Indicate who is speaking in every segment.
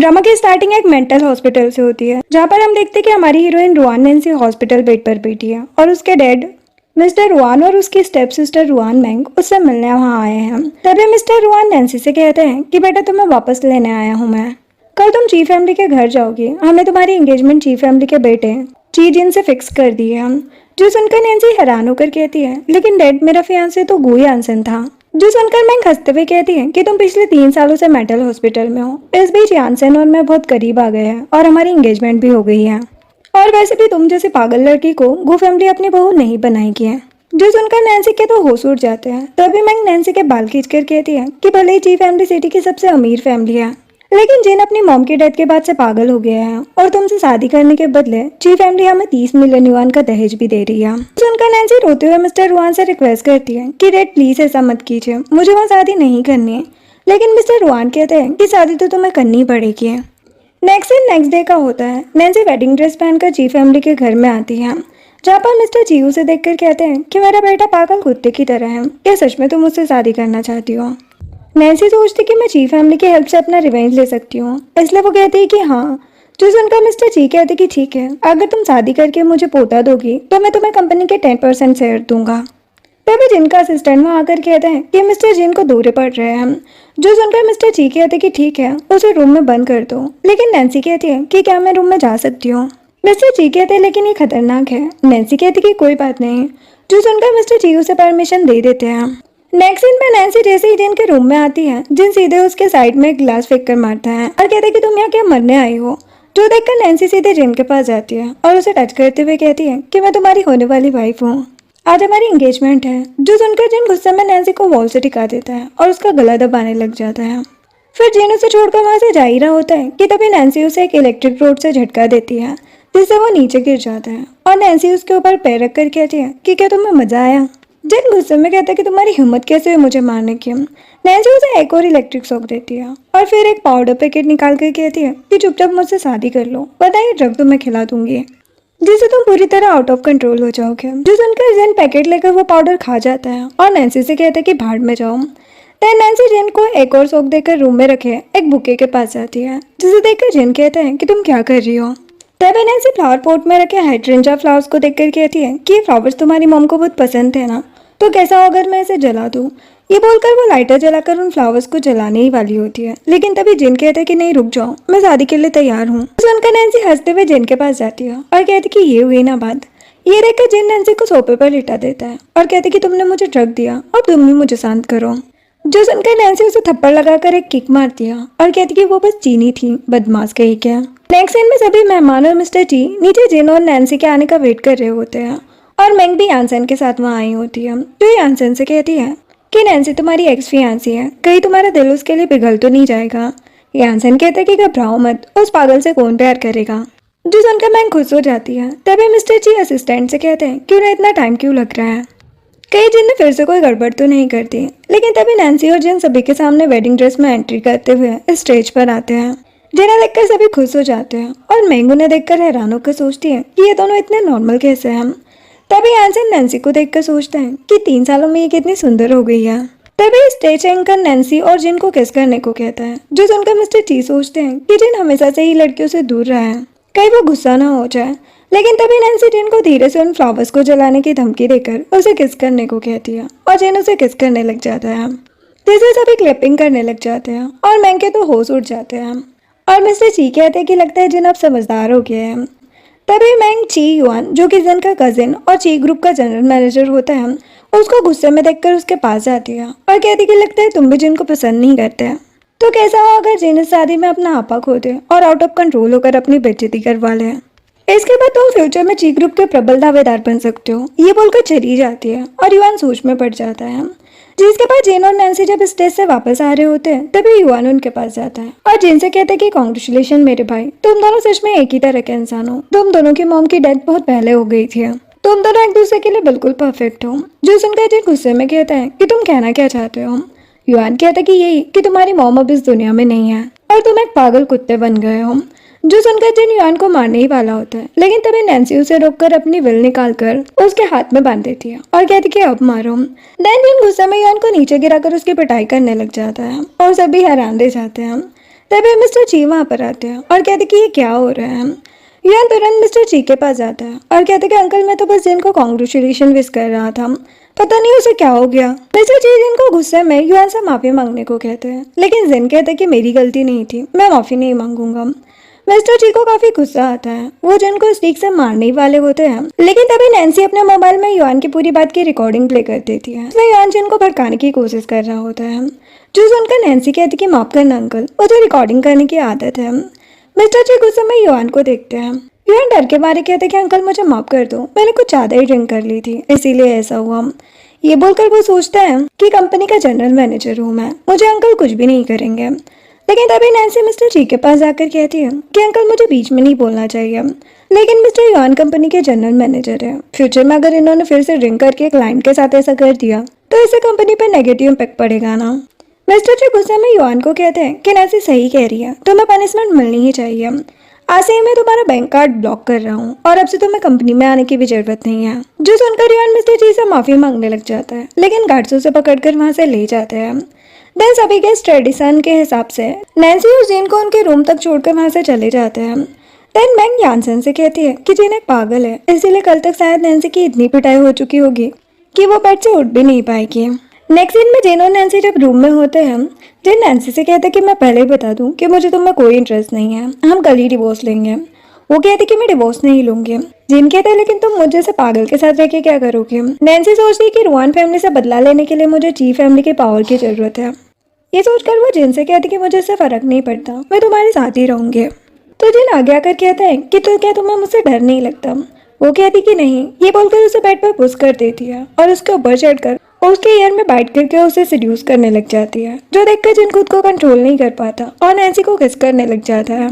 Speaker 1: Drama की starting एक mental hospital से होती है, जहाँ पर हम देखते हैं कि हमारी heroine Ruan Nancy hospital bed पर बैठी है और उसके डैड मिस्टर रुआन और उसकी स्टेप सिस्टर रुआन मैंग उससे मिलने वहाँ आए हैं। तभी मिस्टर रुआन नैन्सी से कहते हैं कि बेटा तुम्हें वापस लेने आया हूँ मैं। कल तुम ची फैमिली के घर जाओगी, हमने तुम्हारी एंगेजमेंट ची फैमिली के बेटे ची जिन से फिक्स कर दी है। जो सुनकर नैन्सी हैरान होकर कहती है, लेकिन डैड मेरा फियांसे तो गुई यानसन था। जो सुनकर मैंग हंसते हुए कहती है कि तुम पिछले 3 सालों से मेंटल हॉस्पिटल में हो। इस बीच यानसन और मैं बहुत करीब आ गए हैं और हमारी एंगेजमेंट भी हो गई है। और वैसे भी तुम जैसी पागल लड़की को गो फैमिली अपनी बहू नहीं बनाएगी है। जो सुनकर नैन्सी के तो होश उड़ जाते हैं। तभी मैंग नैन्सी के बाल खींचकर कहती है कि भले ही ची फैमिली सिटी की सबसे अमीर फैमिली है, लेकिन जिन अपनी मॉम की डेथ के बाद से पागल हो गया है और तुमसे शादी करने के बदले ची फैमिली हमें 30 मिलियन युआन का दहेज भी दे रही है। सुनकर नैन्सी रोते हुए मिस्टर रुआन से रिक्वेस्ट करती है कि डैड प्लीज ऐसा मत कीजिए, मुझे वहाँ शादी नहीं करनी है। लेकिन मिस्टर रुआन कहते हैं कि शादी तो तुम्हें करनी पड़ेगी। नेक्स्ट डे का होता है। नैन्सी वेडिंग ड्रेस पहनकर ची फैमिली के घर में आती है, जहाँ पर मिस्टर ची उसे देखकर कहते हैं कि मेरा बेटा पागल कुत्ते की तरह है, क्या सच में तुम मुझसे शादी करना चाहती हो? नैन्सी सोचती कि मैं ची फैमिली की हेल्प से अपना रिवेंज ले सकती हूँ, इसलिए वो कहती है कि हाँ। जो सुनकर मिस्टर ची कहते कि ठीक है, अगर तुम शादी करके मुझे पोता दोगी तो मैं तुम्हें कंपनी के 10% शेयर दूंगा। तभी जिनका असिस्टेंट वहाँ आकर कहते हैं कि मिस्टर जिन को दौरे पड़ रहे हैं। जो सुनकर मिस्टर ची कहते कि ठीक है, उसे रूम में बंद कर दो। लेकिन नैन्सी कहती है कि क्या मैं रूम में जा सकती हूँ? मिस्टर ची कहते हैं लेकिन ये खतरनाक है। नैन्सी कहती कि कोई बात नहीं। जो सुनकर मिस्टर ची उसे परमिशन दे देते हैं। नेक्स्ट सीन में नैन्सी जैसे ही जिन के रूम में आती है, जिन सीधे उसके साइड में एक ग्लास फेंक कर मारता है और कहता है कि तुम यहाँ क्या मरने आई हो? जो देखकर नैन्सी सीधे जिन के पास जाती है और उसे टच करते हुए कहती है कि मैं तुम्हारी होने वाली वाइफ हूँ, आज हमारी एंगेजमेंट है। जो सुनकर जिन गुस्से में नैन्सी को वॉल से टिका देता है और उसका गला दबाने लग जाता है। फिर जिन उसे छोड़कर वहां से जा ही रहा होता है कि तभी नैन्सी उसे एक इलेक्ट्रिक रोड से झटका देती है, जिससे वो नीचे गिर जाता है और नैन्सी उसके ऊपर पैर रखकर कहती है कि क्या तुम्हें मजा आया? जिन गुस्से में कहता है कि तुम्हारी हिम्मत कैसे हुई मुझे मारने की? नैन्सी उसे एक और इलेक्ट्रिक शॉक देती है और फिर एक पाउडर पैकेट निकाल कर कहती है कि चुपचाप मुझसे शादी कर लो, पता है ड्रग तो मैं खिला दूंगी, जिससे तुम पूरी तरह आउट ऑफ कंट्रोल हो जाओगे। जो सुनकर जिन पैकेट लेकर वो पाउडर खा जाता है और नैन्सी से कहता है कि भाड़ में जाओ। देन नैन्सी जिन को एक और शॉक देकर रूम में रखे एक बुके के पास जाती है, जिसे देखकर जिन कहता है कि तुम क्या कर रही हो? तभी नैन्सी फ्लावर पॉट में रखे हाइड्रेंजा फ्लावर्स को देखकर कहती है कि ये फ्लावर्स तुम्हारी मॉम को बहुत पसंद थे ना, तो कैसा हो अगर मैं इसे जला दूं? ये बोलकर वो लाइटर जलाकर उन फ्लावर्स को जलाने ही वाली होती है, लेकिन तभी जिन कहते हैं कि नहीं रुक जाओ, मैं शादी के लिए तैयार हूँ। सुनकर नैन्सी हंसते हुए जिन के पास जाती है और कहती कि ये हुई ना बात। ये देखकर जिन नैन्सी को सोफे पर लिटा देता है और कहते कि तुमने मुझे ड्रग दिया और तुम भी मुझे शांत करो। जो सुनकर नैन्सी उसे थप्पड़ लगाकर एक किक मारती है और कहती कि वो बस चीनी थी, बदमाश कहीं क्या। नेक्स्ट सीन में सभी मेहमान और मिस्टर टी नीचे जिन और नैन्सी के आने का वेट कर रहे होते हैं और मैंग भी यानसन के साथ वहाँ आई होती है। जो यानसन से कहती है कि नैन्सी तुम्हारी एक्स फियांसी है, कहीं तुम्हारा दिल उसके लिए पिघल तो नहीं जाएगा? यानसन कहता है कि घबराओ मत, उस पागल से कौन प्यार करेगा? जो सुनकर मैंग खुश हो जाती है। तभी मिस्टर ची असिस्टेंट से कहते हैं कि उन्हें इतना टाइम क्यों लग रहा है, कहीं जिन ने फिर से कोई गड़बड़ तो नहीं करती। लेकिन तभी नैन्सी और जिन सभी के सामने वेडिंग ड्रेस में एंट्री करते हुए स्टेज पर आते हैं, जिन्हें देखकर सभी खुश हो जाते हैं और मैंग उन्हें देखकर हैरान होकर सोचती है कि ये दोनों इतने नॉर्मल कैसे हैं। तभी यानसन नैन्सी को देखकर सोचता है कि 3 सालों में ये कितनी सुंदर हो गई है। तभी स्टेज एंकर नैन्सी और जिन को किस करने को कहता है। जो सुनकर मिस्टर टी सोचते हैं कि जिन हमेशा से ही लड़कियों से दूर रहा है, कहीं वो गुस्सा ना हो जाए। लेकिन तभी नैन्सी जिन को धीरे से उन फ्लावर्स को जलाने की धमकी देकर उसे किस करने को कहती है और जिन उसे किस करने लग जाता है, जिससे सभी क्लिपिंग करने लग जाते हैं और मैंग के तो होश उड़ जाते हैं और मिस्टर ची कहते हैं कि लगता है जिन अब समझदार हो गया है। तभी मैंग ची युआन, जो कि जिन का कजिन और ची ग्रुप का जनरल मैनेजर होता है, उसको गुस्से में देखकर उसके पास जाती है और कहती कि लगता है तुम भी जिन को पसंद नहीं करते, तो कैसा हो अगर जिन इस शादी में अपना आपा खो दे और आउट ऑफ कंट्रोल होकर अपनी बेइज्जती करवा ले। इसके बाद तुम फ्यूचर में ची ग्रुप के प्रबल दावेदार बन सकते हो, ये बोलकर चली जाती है और युआन सोच में पड़ जाता है। जिसके बाद जिन और नैन्सी जब स्टेज से वापस आ रहे होते हैं, तभी युआन उनके पास जाता है और जिन से कहते हैं कि कांग्रेचुलेशन मेरे भाई, तुम दोनों सच में एक ही तरह के इंसान हो। तुम दोनों की मॉम की डेथ बहुत पहले हो गई थी, तुम दोनों एक दूसरे के लिए बिल्कुल परफेक्ट हो। जो सुनकर जिन गुस्से में कहता है कि तुम कहना क्या चाहते हो? युआन कहता है कि यही कि तुम्हारी मॉम अब इस दुनिया में नहीं है और तुम एक पागल कुत्ते बन गए हो। जो सुनकर जिन युआन को मारने ही वाला होता है, लेकिन तभी नैन्सी उसे रोककर अपनी विल निकालकर उसके हाथ में बांध देती है और कहती कि अब मारो। देन जिन गुस्से में युआन को नीचे गिराकर उसकी पिटाई करने लग जाता है और सभी हैरान रह जाते हैं। तभी मिस्टर ची वहाँ पर आते हैं और कहते कि ये क्या हो रहा है। युआन तुरंत मिस्टर ची के पास जाता है और कहते कि अंकल मैं तो बस जिन को कॉन्ग्रेचुलेशन विश कर रहा था, पता नहीं उसे क्या हो गया। मिस्टर ची जिन को गुस्से में युआन से माफी मांगने को कहते हैं, लेकिन जिन कहते कि मेरी गलती नहीं थी, मैं माफी नहीं मांगूंगा। मिस्टर ची को काफी गुस्सा आता है, वो जिन को स्टिक से मारने ही वाले होते हैं, लेकिन तभी नैन्सी अपने मोबाइल में युआन की पूरी बात की रिकॉर्डिंग प्ले कर देती है। इसमें युआन जिन को भड़काने की कोशिश कर रहा होता है, जो सुनकर नैन्सी कहती कि माफ करना अंकल, मुझे रिकॉर्डिंग करने की आदत है। मिस्टर ची गुस्से में युआन को देखते हैं। युआन डर के मारे कहते कि अंकल मुझे माफ कर दो, मैंने कुछ ज्यादा ही ड्रिंक कर ली थी, इसीलिए ऐसा हुआ। ये बोलकर वो सोचता है कि कंपनी का जनरल मैनेजर हूँ मैं, मुझे अंकल कुछ भी नहीं करेंगे। लेकिन तभी नैन्सी मिस्टर ची के पास जाकर कहती है कि अंकल मुझे बीच में नहीं बोलना चाहिए, लेकिन मिस्टर युआन कंपनी के जनरल मैनेजर है, फ्यूचर में अगर इन्होंने फिर से ड्रिंक करके क्लाइंट के साथ ऐसा कर दिया तो इससे कंपनी पर नेगेटिव इम्पैक्ट पड़ेगा ना। मिस्टर ची गुस्से में युआन को कहते हैं कि नैन्सी सही कह रही है, तुम्हें पनिशमेंट मिलनी ही चाहिए। आज से ही मैं तुम्हारा बैंक कार्ड ब्लॉक कर रहा हूँ और अब से तुम्हें कंपनी में आने की भी जरूरत नहीं है। जो सुनकर युआन मिस्टर ची से माफी मांगने लग जाता है, लेकिन गार्ड्स उसे पकड़कर वहाँ से ले जाते हैं। देन सभी गेस्ट ट्रेडिशन के हिसाब से नैन्सी और जीन को उनके रूम तक छोड़कर वहाँ से चले जाते हैं। देन मैंग यानसन से कहती है कि जीन एक पागल है, इसीलिए कल तक शायद नैन्सी की इतनी पिटाई हो चुकी होगी कि वो बेड से उठ भी नहीं पाएगी। नेक्स्ट सीन में जीन और नैन्सी जब रूम में होते हैं, जिन नैन्सी से कहते कि मैं पहले ही बता दूं कि मुझे तुम्हें कोई इंटरेस्ट नहीं है, हम कल ही डिवोर्स लेंगे। वो कहती कि मैं डिवोर्स नहीं लूंगी। जिन कहते लेकिन तुम मुझे से पागल के साथ रह के क्या करोगे। नैन्सी सोचती है कि रुआन फैमिली से बदला लेने के लिए मुझे ची फैमिली के पावर की जरूरत है। ये सोचकर वो जिन से कहती कि मुझे इससे फर्क नहीं पड़ता, मैं तुम्हारे साथ ही रहूंगी। तो जिन आगे आकर कहता है कि तो क्या तुम्हें मुझसे डर नहीं लगता। वो कहती कि नहीं। ये बोलकर उसे बेड पर पुश कर देती है और उसके ऊपर चढ़कर उसके ईयर में बैठ करके उसे सिड्यूस करने लग जाती है, जो देखकर जिन खुद को कंट्रोल नहीं कर पाता और नैन्सी को किस करने लग जाता है।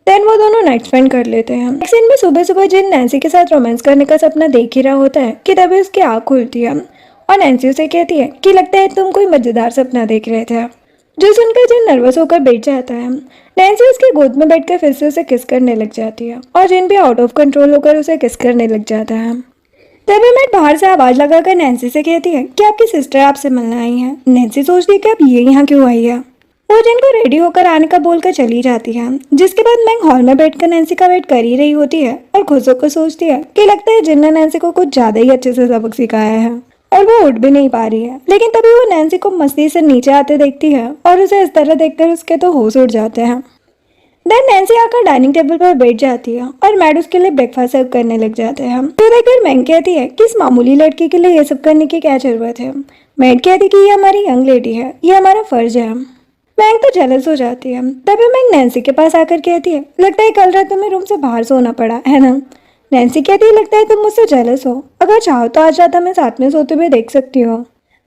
Speaker 1: देन वो दोनों नाइट स्पेंड कर लेते हैं। नेक्स्ट सीन में सुबह सुबह जिन नैन्सी के साथ रोमांस करने का सपना देख ही रहा होता है कि तभी उसकी आँख खुलती है और नैन्सी उसे कहती है कि लगता है तुम कोई मजेदार सपना देख रहे थे। जो सुनकर जिन नर्वस होकर बैठ जाता है। नैन्सी उसकी गोद में बैठकर फिर से उसे किस करने लग जाती है और जिन भी आउट ऑफ कंट्रोल होकर उसे किस करने लग जाता है। तभी मैं बाहर से आवाज लगाकर नैन्सी से कहती है कि आपकी सिस्टर आपसे मिलने आई है। नैन्सी सोचती है कि अब ये यहाँ क्यों आई है। वो जिन को रेडी होकर आने का बोलकर चली जाती है, जिसके बाद मैं हॉल में बैठकर नैन्सी का वेट कर ही रही होती है और खुद होकर सोचती है कि लगता है जिन ने नैन्सी को कुछ ज्यादा ही अच्छे से सबक सिखाया है और वो उठ भी नहीं पा रही है। लेकिन तभी वो नैन्सी को मस्ती से नीचे आते देखती है और उसे इस तरह देखकर उसके तो होश उड़ जाते हैं। देन नैन्सी आकर डाइनिंग टेबल पर बैठ जाती है और मैड उसके लिए ब्रेकफास्ट सर्व करने लग जाते हैं। तो देखकर मैंग कहती है कि इस मामूली लड़की के लिए ये सब करने की क्या जरूरत है। मैड कहती है कि ये हमारी यंग लेडी है, ये हमारा फर्ज है। मैंग तो जेलस हो जाती है। तभी मैंग नैन्सी के पास आकर कहती है लगता है कल रात तुम्हें रूम से बाहर सोना पड़ा है ना। नैन्सी कहती है लगता है तुम मुझसे जेलस हो, अगर चाहो तो आज रात हमें साथ में सोते हुए देख सकती हो।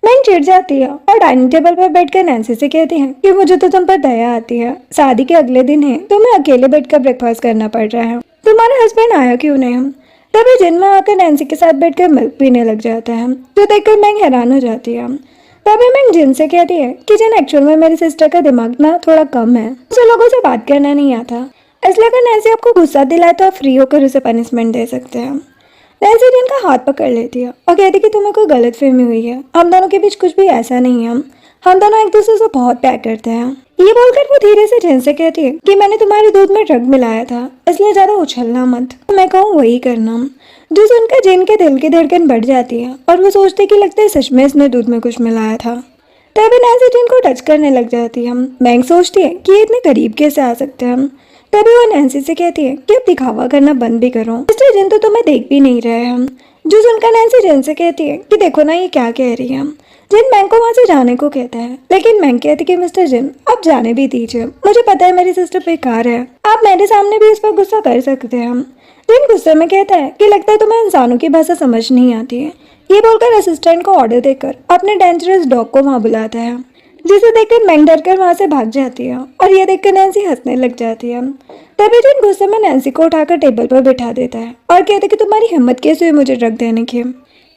Speaker 1: मैंग चिढ़ जाती है और डाइनिंग टेबल पर बैठकर नैन्सी से कहती है कि मुझे तो तुम पर दया आती है। शादी के अगले दिन है, तुम्हें अकेले बैठकर ब्रेकफास्ट करना पड़ रहा है, तुम्हारा हस्बैंड आया क्यों नहीं। तभी जिन में आकर नैन्सी के साथ बैठकर मिल्क पीने लग जाता है, जो देखकर मैंग हैरान हो जाती है। तभी मैंग जिन से कहती है कि जिन एक्चुअल में मेरी सिस्टर का दिमाग ना थोड़ा कम है, उसे लोगों से बात करना नहीं आता, इसलिए अगर नैन्सी आपको गुस्सा दिलाए तो आप फ्री होकर उसे पनिशमेंट दे सकते हैं। नैन्सी जिन का हाथ पकड़ लेती है और कहती है कि तुम्हें कोई गलत फहमी हुई है, हम दोनों के बीच कुछ भी ऐसा नहीं है, हम दोनों एक दूसरे से बहुत प्यार करते हैं। ये बोलकर वो धीरे से जिन से कहती है कि मैंने तुम्हारे दूध में ड्रग मिलाया था, इसलिए ज्यादा उछलना मत, मैं कहूँ वही करना। जो सुनकर जिन के दिल की धड़कन बढ़ जाती है और वो सोचते कि लगता है सच में इसने दूध में कुछ मिलाया था। तभी नैन्सी जिन को टच करने लग जाती है। मैंग सोचती है कि ये इतने करीब कैसे आ सकते हैं। तभी वो नैन्सी से कहती है कि अब दिखावा करना बंद भी करो, मिस्टर जिन तो तुम्हें देख भी नहीं रहे हैं। जो सुनकर नैन्सी जिन से कहती है कि देखो ना ये क्या कह रही है। जिन मैंग को वहाँ से जाने को कहता है, लेकिन मैंग कहती कि मिस्टर जिन आप जाने भी दीजिए, मुझे पता है मेरी सिस्टर बेकार है, आप मेरे सामने भी इस पर गुस्सा कर सकते हैं। जिन गुस्से में कहता है कि लगता है तुम्हें इंसानों की भाषा समझ नहीं आती है। ये बोलकर असिस्टेंट को ऑर्डर देकर अपने डेंजरस डॉग को वहाँ बुलाता है, जिसे देखकर मैंग डरकर वहाँ से भाग जाती है और ये देखकर नैन्सी हंसने लग जाती है। तभी जिन गुस्से में नैन्सी को उठाकर टेबल पर बिठा देता है और कहते कि तुम्हारी हिम्मत कैसे हुई मुझे ड्रग देने की।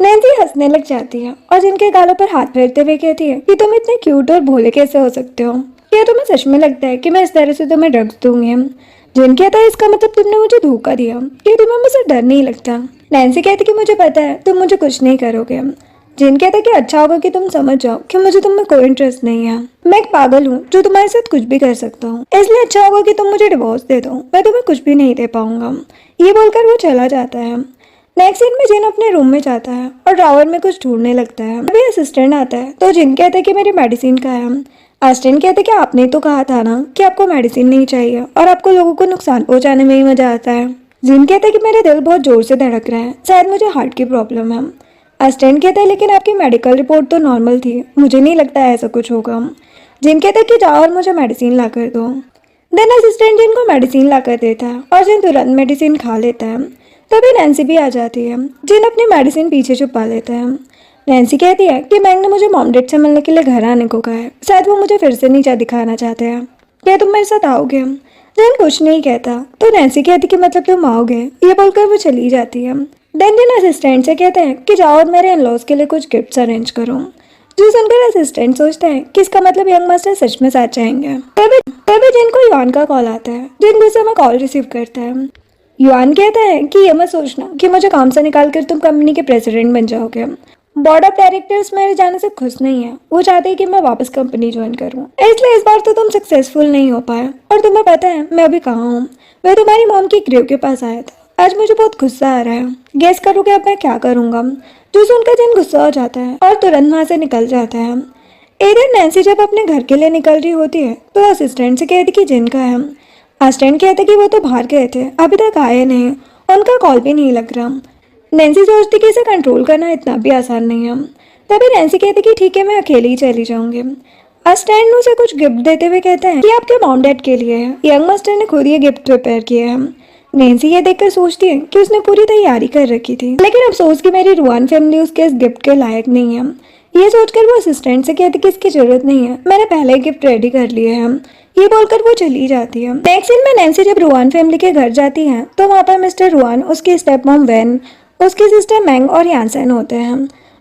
Speaker 1: नैन्सी हंसने लग जाती है और जिनके गालों पर हाथ फेरते हुए कहती है कि तुम इतने क्यूट और भोले कैसे हो सकते हो, क्या तुम्हें सच में लगता है कि मैं इस तरह से तुम्हें ड्रग्स दूंगी। जिन कहता है इसका मतलब तुमने मुझे धोखा दिया, कि तुम्हें मुझसे डर नहीं लगता। नैन्सी कहती कि मुझे पता है तुम मुझे कुछ नहीं करोगे। जिन कहता कि अच्छा होगा कि तुम समझ जाओ कि मुझे तुम में कोई इंटरेस्ट नहीं है, मैं एक पागल हूँ जो तुम्हारे साथ कुछ भी कर सकता हूँ, इसलिए अच्छा होगा कि तुम मुझे डिवोर्स दे दो, मैं तुम्हें कुछ भी नहीं दे पाऊंगा। ये बोलकर वो चला जाता है। नेक्स्ट सीन में जिन अपने रूम में जाता है और ड्रॉवर में कुछ ढूंढने लगता है। अभी असिस्टेंट आता है तो जिन कहता है कि मेरी मेडिसिन कहाँ है। असिस्टेंट कहते कि आपने तो कहा था ना कि आपको मेडिसिन नहीं चाहिए और आपको लोगों को नुकसान पहुंचाने में ही मजा आता है। जिन कहता है कि मेरा दिल बहुत जोर से धड़क रहा है, शायद मुझे हार्ट की प्रॉब्लम है। असिस्टेंट कहता है लेकिन आपकी मेडिकल रिपोर्ट तो नॉर्मल थी, मुझे नहीं लगता है ऐसा कुछ होगा। जिन कहता है कि जाओ और मुझे मेडिसिन ला कर दो। देन असिस्टेंट जिन को मेडिसिन ला कर देता है और जिन तुरंत मेडिसिन खा लेता है। तभी नैन्सी भी आ जाती है। जिन अपनी मेडिसिन पीछे छुपा लेता है। नैन्सी कहती है कि मैंग ने मुझे मॉम डैड से मिलने के लिए घर आने को कहा है, शायद वो मुझे फिर से नीचा दिखाना चाहते हैं, क्या तुम मेरे साथ आओगे। जिन कुछ नहीं कहता तो नैन्सी कहती कि मतलब तुम आओगे, ये बोलकर वो चली जाती है। देन जिन असिस्टेंट से कहते हैं कि जाओ और मेरे इन लॉज के लिए कुछ गिफ्ट्स अरेंज करो। जो सुनकर असिस्टेंट सोचता है कि इसका मतलब यंग मास्टर सच में साथ जाएंगे। तभी जिनको युआन का कॉल आता है। जिन गुस्से में कॉल रिसीव करता है। युआन कहता है कि ये मत सोचना कि मुझे काम से निकाल कर तुम कंपनी के प्रेसिडेंट बन जाओगे। बोर्ड ऑफ डायरेक्टर्स मेरे जाने से खुश नहीं है, वो चाहते हैं कि मैं वापस कंपनी ज्वाइन करूं, इसलिए इस बार तो तुम सक्सेसफुल नहीं हो पाए। और तुम्हें पता है मैं अभी कहाँ हूँ, मैं तुम्हारी मॉम की ग्रेव के पास आया था। आज मुझे बहुत गुस्सा आ रहा है, गेस करोगे अब मैं क्या करूंगा। जो सुनकर जिन गुस्सा हो जाता है और तुरंत वहां से निकल जाता है। इधर नैन्सी जब अपने घर के लिए निकल रही होती है तो असिस्टेंट से कहती कि जिन का है। असिस्टेंट कहते कि वो तो बाहर गए थे, अभी तक आए नहीं, उनका कॉल भी नहीं लग रहा। नैन्सी सोचती कि इसे कंट्रोल करना इतना भी आसान नहीं है। तभी नैन्सी कहती कि ठीक है मैं अकेले ही चली जाऊंगी। असिस्टेंट उसे कुछ गिफ्ट देते हुए कहता है कि आपके मॉम डैड के लिए है, यंग मास्टर ने खुद ये गिफ्ट प्रिपेयर किया है। नैन्सी ये देखकर सोचती है कि उसने पूरी तैयारी कर रखी थी, लेकिन अफसोस कि मेरी रुआन फैमिली उसके इस गिफ्ट के लायक नहीं है। ये सोचकर वो असिस्टेंट से कहती कि इसकी जरूरत नहीं है, मैंने पहले ही गिफ्ट रेडी कर लिए हैं। ये बोलकर वो चली जाती है। नेक्स्ट सीन में नैन्सी जब रुआन फैमिली के घर जाती है तो वहाँ पर मिस्टर रुआन, उसकी स्टेप मॉम वैन, उसकी सिस्टर मैंग और यानसेन होते हैं।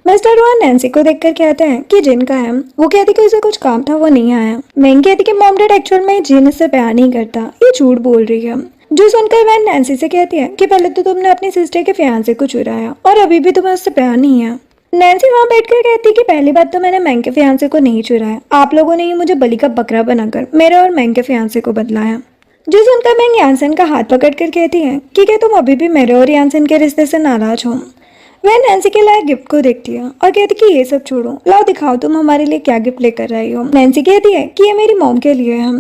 Speaker 1: मिस्टर रुआन नैन्सी को देखकर कहते हैं कि जिन का है। वो कहती कि उसे कुछ काम था, वो नहीं आया। मैंग कहती कि मॉम डैड एक्चुअल में जिन इससे प्यार नहीं करता, ये झूठ बोल रही है। जो सुनकर वैन नैन्सी से कहती है कि पहले तो तुमने अपनी सिस्टर के फियांसे को चुराया और अभी भी तुम्हें उससे प्यार नहीं है। नैन्सी वहाँ बैठकर कहती है कि पहली बात तो मैंने मैंग के फियांसे को नहीं चुराया, आप लोगों ने ही मुझे बलि का बकरा बनाकर मेरे और मैंग के फियांसे को बदला है। जो सुनकर मैंग यानसेन का हाथ पकड़कर कहती है कि क्या तुम अभी भी मेरे और यानसेन के रिश्ते से नाराज हो। वह नैन्सी के लायक गिफ्ट को देखती है और कहती कि ये सब छोड़ो, लाओ दिखाओ तुम हमारे लिए क्या गिफ्ट लेकर आई हो। नैन्सी कहती है कि ये मेरी मॉम के लिए है।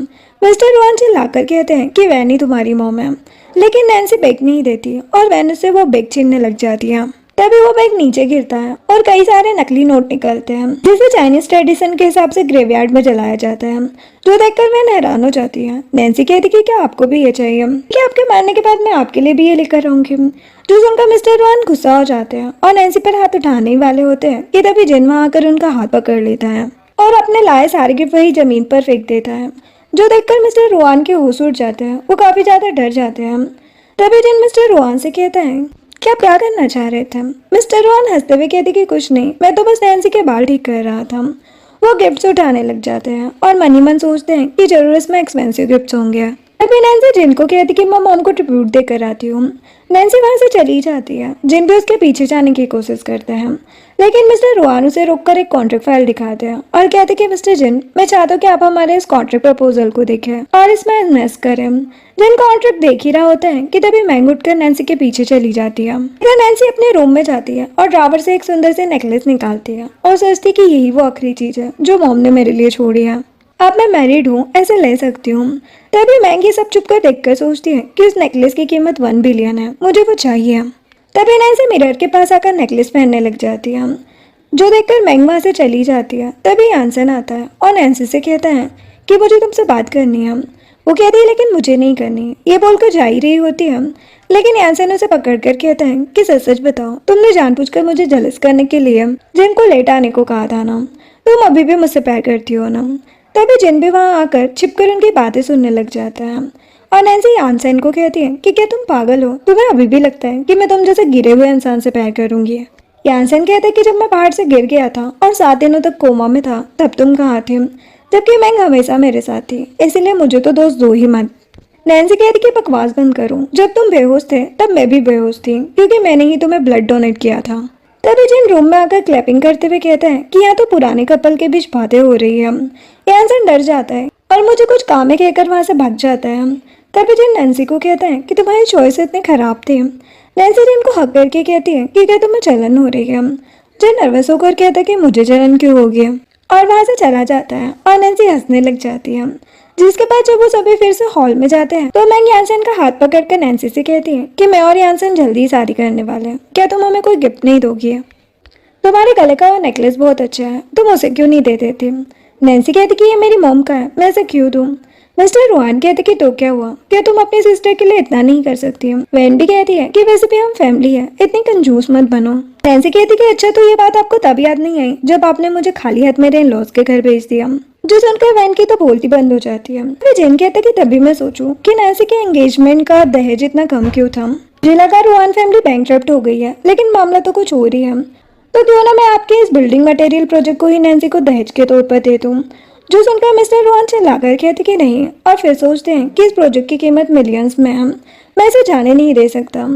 Speaker 1: मिस्टर रुआन चिल्लाकर कहते हैं कि वैन ही तुम्हारी मॉम है, लेकिन नैन्सी बैग नहीं देती और वैन से वो बैग छीनने लग जाती है। तभी वो बैग नीचे गिरता है और कई सारे नकली नोट निकलते हैं, जिसे चाइनीज ट्रेडिशन के हिसाब से ग्रेवयार्ड में जलाया जाता है। जो देखकर मैं हैरान हो जाती है। नैन्सी कहती कि क्या आपको भी ये चाहिए, कि आपके मारने के बाद मैं आपके लिए भी ये लेकर आऊंगी। जो सुनकर मिस्टर रुआन गुस्सा हो जाते हैं और नैन्सी पर हाथ उठाने ही वाले होते हैं कि तभी जिन वहां आकर उनका हाथ पकड़ लेता है और अपने लाए सारे गिफ्ट वही जमीन पर फेंक देता है। जो देखकर मिस्टर रुआन के होश उड़ जाते हैं, वो काफी ज्यादा डर जाते हैं। तभी जिन मिस्टर रुआन से कहता है क्या क्या करना चाह रहे थे। मिस्टर रुआन हंसते हुए कहते कि कुछ नहीं, मैं तो बस नैन्सी के बाल ठीक कर रहा था। वो गिफ्ट्स उठाने लग जाते हैं और मन ही मन सोचते हैं कि जरूर इसमें एक्सपेंसिव गिफ्ट्स होंगे। तभी नैन्सी जिन को कहती कि मैं मॉम को ट्रिब्यूट देकर आती हूँ। नैन्सी वहाँ से चली जाती है। जिन भी उसके पीछे जाने की कोशिश करते हैं, लेकिन मिस्टर रुआन उसे रोककर एक कॉन्ट्रैक्ट फाइल दिखाते हैं और कहते कि मिस्टर जिन, मैं चाहता हूँ कि आप हमारे इस कॉन्ट्रैक्ट प्रपोजल को देखें और इसमें इन्वेस्ट करें। जिन कॉन्ट्रैक्ट देख ही रहा होता है कि तभी मैंग उठकर नैन्सी के पीछे चली जाती है। तो नैन्सी अपने रूम में जाती है और ड्रॉवर से एक सुंदर से नेकलेस निकालती है और सोचती कि यही वो आखिरी चीज है जो मॉम ने मेरे लिए छोड़ी है, अब मैं मैरिड हूँ, ऐसे ले सकती हूँ। तभी मैंग ये सब चुपकर देखकर सोचती है कि उस नेकलेस की कीमत 1 बिलियन है, मुझे वो चाहिए। तभी नैन्सी मिरर के पास आकर नेकलेस पहनने लग जाती है। जो देखकर मैंग वहाँ से चली जाती है। तभी यानसेन आता है और नैन्सी से कहता है कि मुझे तुमसे बात करनी है। वो कहती है लेकिन मुझे नहीं करनी, ये बोलकर जा ही रही होती है, लेकिन यानसेन उसे पकड़कर कहता है कि सच सच बताओ, तुमने जानबूझकर मुझे जलस करने के लिए जिनको लेट आने को कहा था ना, तुम अभी भी मुझसे प्यार करती हो ना। तभी जिन भी वहाँ आकर छिपकर उनकी बातें सुनने लग जाता है और नैन्सी यानसेन को कहती है कि क्या तुम पागल हो, तुम्हें अभी भी लगता है कि मैं तुम जैसे गिरे हुए इंसान से प्यार करूंगी। यानसेन कहता है कि जब मैं पहाड़ से गिर गया था और 7 दिनों तक कोमा में था तब तुम कहाँ थे, जबकि मैंग हमेशा मेरे साथ थी, इसीलिए मुझे तो दोस्त दो ही मत। नैन्सी कहती कि बकवास बंद करो, जब तुम बेहोश थे तब मैं भी बेहोश थी, क्योंकि मैंने ही तुम्हें ब्लड डोनेट किया था। तभी जिन रूम में आकर क्लैपिंग करते हुए कहता है कि यहाँ तो पुराने कपल के बीच बातें हो रही है। यानसन डर जाता है और मुझे कुछ काम है कहकर वहाँ से भाग जाता है। तभी जिन नैन्सी को कहता है कि तुम्हारी चॉइस इतने खराब थे। नैन्सी जिन को हक करके कहती है कि क्या तुम्हें जलन हो रही है। जिन नर्वस होकर कहता है कि मुझे जलन क्यों होगी और वहाँ से चला जाता है और नैन्सी हंसने लग जाती है। जिसके बाद जब वो सभी फिर से हॉल में जाते हैं तो मैंग यानसन का हाथ पकड़कर नैन्सी से कहती है कि मैं और यानसन जल्दी ही शादी करने वाले हैं, क्या तुम हमें कोई गिफ्ट नहीं दोगी? तुम्हारे गले का वो नेकलेस बहुत अच्छा है, तुम उसे क्यों नहीं दे देती? नैन्सी कहती कि ये मेरी मॉम का है, मैं इसे क्यों दूं? मिस्टर रुआन कहते कि तो क्या हुआ, क्या तुम अपनी सिस्टर के लिए इतना नहीं कर सकती? वैन भी कहती है कि वैसे भी हम फैमिली है, इतनी कंजूस मत बनो। नैन्सी कहती कि अच्छा तो ये बात आपको तब याद नहीं आई जब आपने मुझे खाली हाथ मेरे इन-लॉज के घर भेज दिया। जो सुनकर वैन की तो बोलती बंद हो जाती है। फिर जेन कहता कि तभी मैं सोचूं कि नैन्सी के एंगेजमेंट का दहेज इतना कम क्यों था। मुझे लगा रुआन फैमिली बैंकरप्ट हो गई है, लेकिन मामला तो कुछ और ही है। तो क्यों ना मैं आपके इस बिल्डिंग मटेरियल प्रोजेक्ट को ही नैन्सी को दहेज के तौर पर दे दूं। जो सुनकर मिस्टर रुआन चिल्लाकर कहते कि नहीं और फिर सोचते हैं कि इस प्रोजेक्ट की कीमत मिलियंस में है, मैं इसे जाने नहीं दे सकता।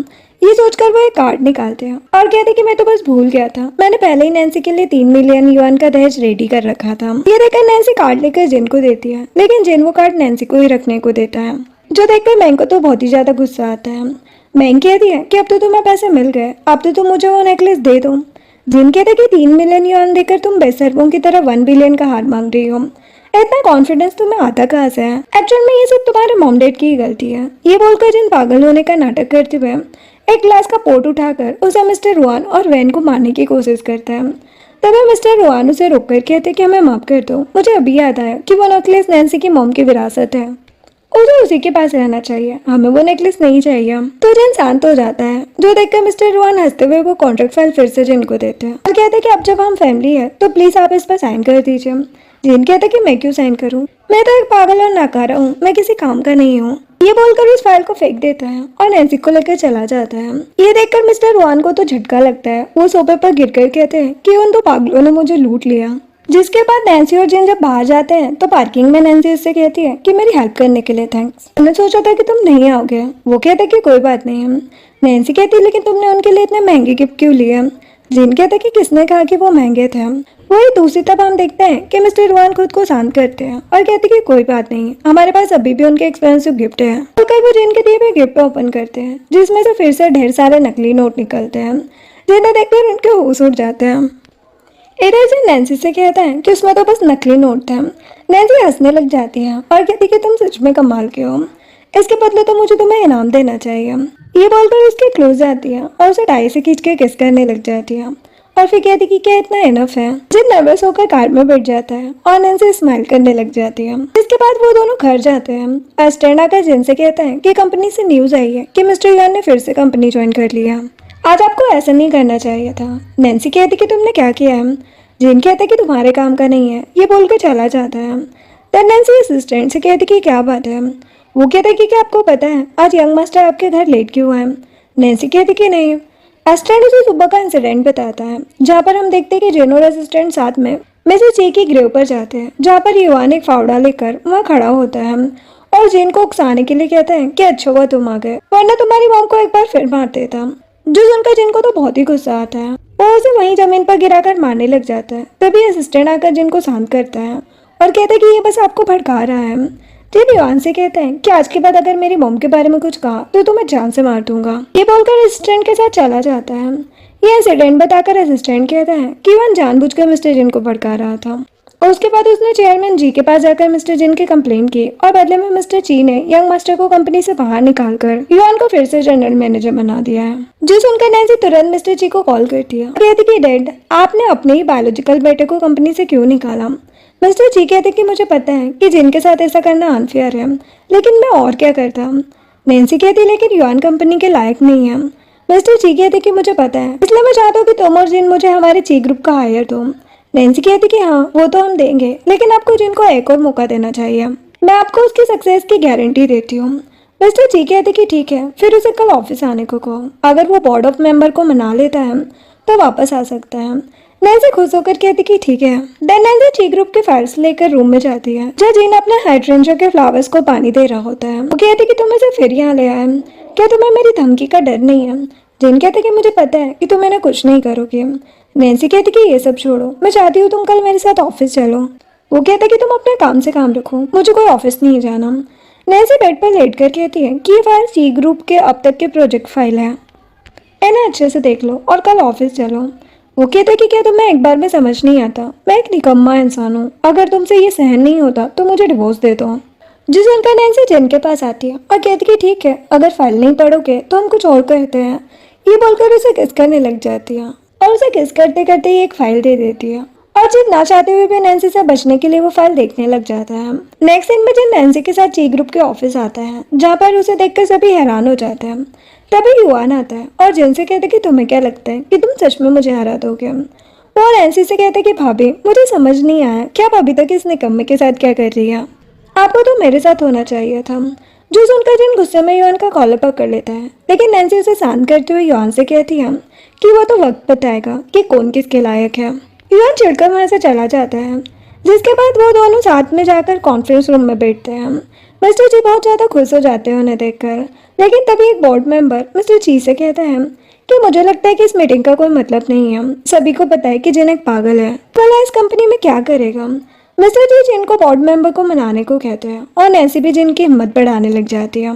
Speaker 1: ये सोचकर वो एक कार्ड निकालते हैं और कहते कि मैं तो बस भूल गया था, मैंने पहले ही नैन्सी के लिए 3 मिलियन युआन का दहेज रेडी कर रखा था। ये देखकर नैन्सी कार्ड लेकर जिन को देती है, लेकिन जिन वो कार्ड नैन्सी को ही रखने को देता है। जो देखकर मैंग को तो बहुत ही ज्यादा गुस्सा आता है। मैंग कहती है कि अब तो तुम्हें पैसे मिल गए, अब तो तुम मुझे वो नेकलेस दे दो। जिन कहते कि 3 मिलियन युआन देकर तुम बेसरबों की तरह 1 बिलियन का हार मांग रही हो, इतना कॉन्फिडेंस तुम्हें आता कहाँ से है? एक्चुअल में ये सब तुम्हारे मॉम डैड की ही गलती है। ये बोलकर जिन पागल होने का नाटक करते हुए एक ग्लास का पोट उठाकर उसे मिस्टर रुआन और वैन को मारने की कोशिश करता है। तभी मिस्टर रुआन उसे रोककर कहते कि हमें माफ कर दो, मुझे अभी याद आया कि वो नेकलेस नैन्सी की मॉम की विरासत है, उसे उसी के पास रहना चाहिए, हमें वो नेकलेस नहीं चाहिए। तो जिन शांत हो जाता है, जो देखकर मिस्टर रुआन हंसते हुए वो कॉन्ट्रैक्ट फाइल फिर से जिन को देते हैं और कहते कि अब जब हम फैमिली है तो प्लीज आप इस पर साइन कर दीजिए। जिन कहता कि मैं क्यों साइन करूं, मैं तो एक पागल और नाकारा हूँ, मैं किसी काम का नहीं हूँ। ये बोलकर उस फाइल को फेंक देता है और नैन्सी को लेकर चला जाता है। ये देखकर मिस्टर रुआन को तो झटका लगता है। वो सोफे पर गिरकर कहते हैं कि उन 2 पागलों ने मुझे लूट लिया। जिसके बाद नैन्सी और जिन जब बाहर जाते हैं तो पार्किंग में नैन्सी उससे कहती है कि मेरी हेल्प करने के लिए थैंक्स, मैंने सोचा था कि तुम नहीं आओगे। वो कहता कि कोई बात नहीं है। नैन्सी कहती लेकिन तुमने उनके लिए इतने महंगे गिफ्ट क्यों लिए? जिन कहता कि किसने कहा कि वो महंगे थे। वही दूसरी तरफ हम देखते हैं कि मिस्टर रुआन खुद को शांत करते हैं और कहते कि कोई बात नहीं, हमारे पास अभी भी उनके एक्सपेंसिव गिफ्ट है। तो वो जिन के दिए हुए गिफ्ट ओपन करते हैं जिसमें से फिर से ढेर सारे नकली नोट निकलते हैं, जिन्हें देखकर उनके होश उड़ जाते हैं। इधर से नैन्सी से कहता है कि उसमें तो बस नकली नोट थे। नैन्सी हंसने लग जाती है और कहती कि तुम सच में कमाल के हो, इसके बदले तो मुझे तुम्हें इनाम देना चाहिए। ये बोलकर उसके क्लोज जाती है और उसे टाई से खींच के किस करने लग जाती है और फिर कहती कि क्या इतना इनफ है। जिन नर्वस होकर कार में बैठ जाता है और नैन्सी स्माइल करने लग जाती है। इसके बाद वो दोनों घर जाते हैं। असिस्टेंट आकर जिन से कहता है कि कंपनी से न्यूज आई है कि मिस्टर युआन ने फिर से कंपनी ज्वाइन कर लिया, आज आपको ऐसा नहीं करना चाहिए था। नैन्सी कहती कि तुमने क्या किया है? जिन कहता है कि तुम्हारे काम का नहीं है। ये बोलकर चला जाता है। तब नैन्सी असिस्टेंट से कहती कि क्या बात है? वो कहता है कि क्या आपको पता है आज यंग मास्टर आपके घर लेट क्यों है? नैन्सी कहती कि नहीं। असिस्टेंट उसे सुबह का इंसिडेंट बताता है जहाँ पर हम देखते हैं कि जिन और असिस्टेंट साथ में मिसेस ची की ग्रेव पर जाते हैं, जहाँ पर युआन एक फावड़ा लेकर वहाँ खड़ा होता है और जिन को उकसाने के लिए कहता है कि अच्छा हुआ तुम आ गए, वरना तुम्हारी मॉम को एक बार फिर मार देता। जो सुनकर जिनको तो बहुत ही गुस्सा आता है, वो उसे वहीं जमीन पर गिराकर मारने लग जाता है। तभी असिस्टेंट आकर जिनको शांत करता है और कहता है कि ये बस आपको भड़का रहा है। जिन युआन से कहता है कि आज के बाद अगर मेरी मॉम के बारे में कुछ कहा तो तुम्हें जान से मार दूंगा। ये बोलकर असिस्टेंट के साथ चला जाता है। ये इंसिडेंट बताकर असिस्टेंट कहता है कि युआन जानबूझकर मिस्टर जिन को भड़का रहा था और उसके बाद उसने चेयरमैन जी के पास जाकर मिस्टर जिन की कंप्लेंट की और बदले में मिस्टर ची ने यंग मास्टर को कंपनी से बाहर निकालकर युआन को फिर से जनरल मैनेजर बना दिया है। जो सुनकर नैन्सी तुरंत मिस्टर ची को कॉल करती है, कहती कि डैड आपने अपने ही बायोलॉजिकल बेटे को कंपनी से क्यों निकाला? मिस्टर ची कहते कि मुझे पता है कि जिनके साथ ऐसा करना अनफेयर है, लेकिन मैं और क्या करता। नैन्सी कहती लेकिन युआन कंपनी के लायक नहीं है। मिस्टर ची कहते कि मुझे पता है, इसलिए मैं चाहता हूँ कि तुम और जिन मुझे हमारे ची ग्रुप का हायर दो। नैन्सी कहती कि हाँ वो तो हम देंगे, लेकिन आपको जिनको एक और मौका देना चाहिए, मैं आपको उसकी सक्सेस की गारंटी देती हूँ। मिस्टर ची कहते कि ठीक है, फिर उसे कल ऑफिस आने को कहो, अगर वो बोर्ड ऑफ मेंबर को मना लेता है तो वापस आ सकता है। नैन्सी खुश होकर कहती कि ठीक है। देन नैन्सी ची ग्रुप के फाइल्स लेकर रूम में जाती है जहाँ जिन अपने हाइड्रेंजिया के फ्लावर्स को पानी दे रहा होता है। वो कहती कि तुम इसे फिर यहाँ ले आए, क्या तुम्हें मेरी धमकी का डर नहीं है? जिन कहते कि मुझे पता है कि तुम मैंने कुछ नहीं करोगे। नैन्सी कहती कि ये सब छोड़ो, मैं चाहती हूँ तुम कल मेरे साथ ऑफिस चलो। वो कहता कि तुम अपने काम से काम रखो, मुझे कोई ऑफिस नहीं जाना। नैन्सी बेड पर लेट कर कहती है कि ये फाइल सी ग्रुप के अब तक के प्रोजेक्ट फाइल है, इन्हें अच्छे से देख लो और कल ऑफिस चलो। वो कहता कि क्या तुम्हें एक बार में समझ नहीं आता, मैं एक निकम्मा इंसान हूँ, अगर तुमसे ये सहन नहीं होता तो मुझे डिवोर्स दे दो। जिस उनका नैन्सी जिन के पास आती है और कहती कि ठीक है, अगर फाइल नहीं पढ़ोगे तो हम कुछ और कहते हैं। ये बोलकर उसे किस करने लग जाती है और उसे किस करते करते ही एक फाइल दे देती है। और जिन ना चाहते हुए भी नैन्सी से बचने के लिए वो फाइल देखने लग जाता है। नेक्स्ट दिन में जिन नैन्सी के साथ ची ग्रुप के ऑफिस आता है, जहाँ पर उसे देखकर सभी हैरान हो जाते हैं। तभी युवान आता है और जिन से कहते कि तुम्हें क्या लगता है कि तुम सच में मुझे हरा दोगे। वो नैन्सी से कहते कि भाभी, मुझे समझ नहीं आया कि आप अभी तक इस निकम्मे के साथ क्या कर रही है, आपको तो मेरे साथ होना चाहिए था। जो सुनकर जिन गुस्से में युवान का कॉलर पकड़ लेता है, लेकिन नैन्सी उसे शांत करते हुए युवान से कहती है कि वो तो वक्त बताएगा कि कौन किसके लायक है। युवान चिढ़कर वहाँ से चला जाता है, जिसके बाद वो दोनों साथ में जाकर कॉन्फ्रेंस रूम में बैठते हैं। मिस्टर जी बहुत ज़्यादा खुश हो जाते हैं उन्हें देखकर, लेकिन तभी एक बोर्ड मेंबर मिस्टर जी से कहता है कि मुझे लगता है कि इस मीटिंग का कोई मतलब नहीं है, सभी को पता है कि जिन एक पागल है, भला इस कंपनी में क्या करेगा। मिस्टर जी जिन को बोर्ड मेंबर को मनाने को कहते हैं और नैन्सी भी जिन की हिम्मत बढ़ाने लग जाती है।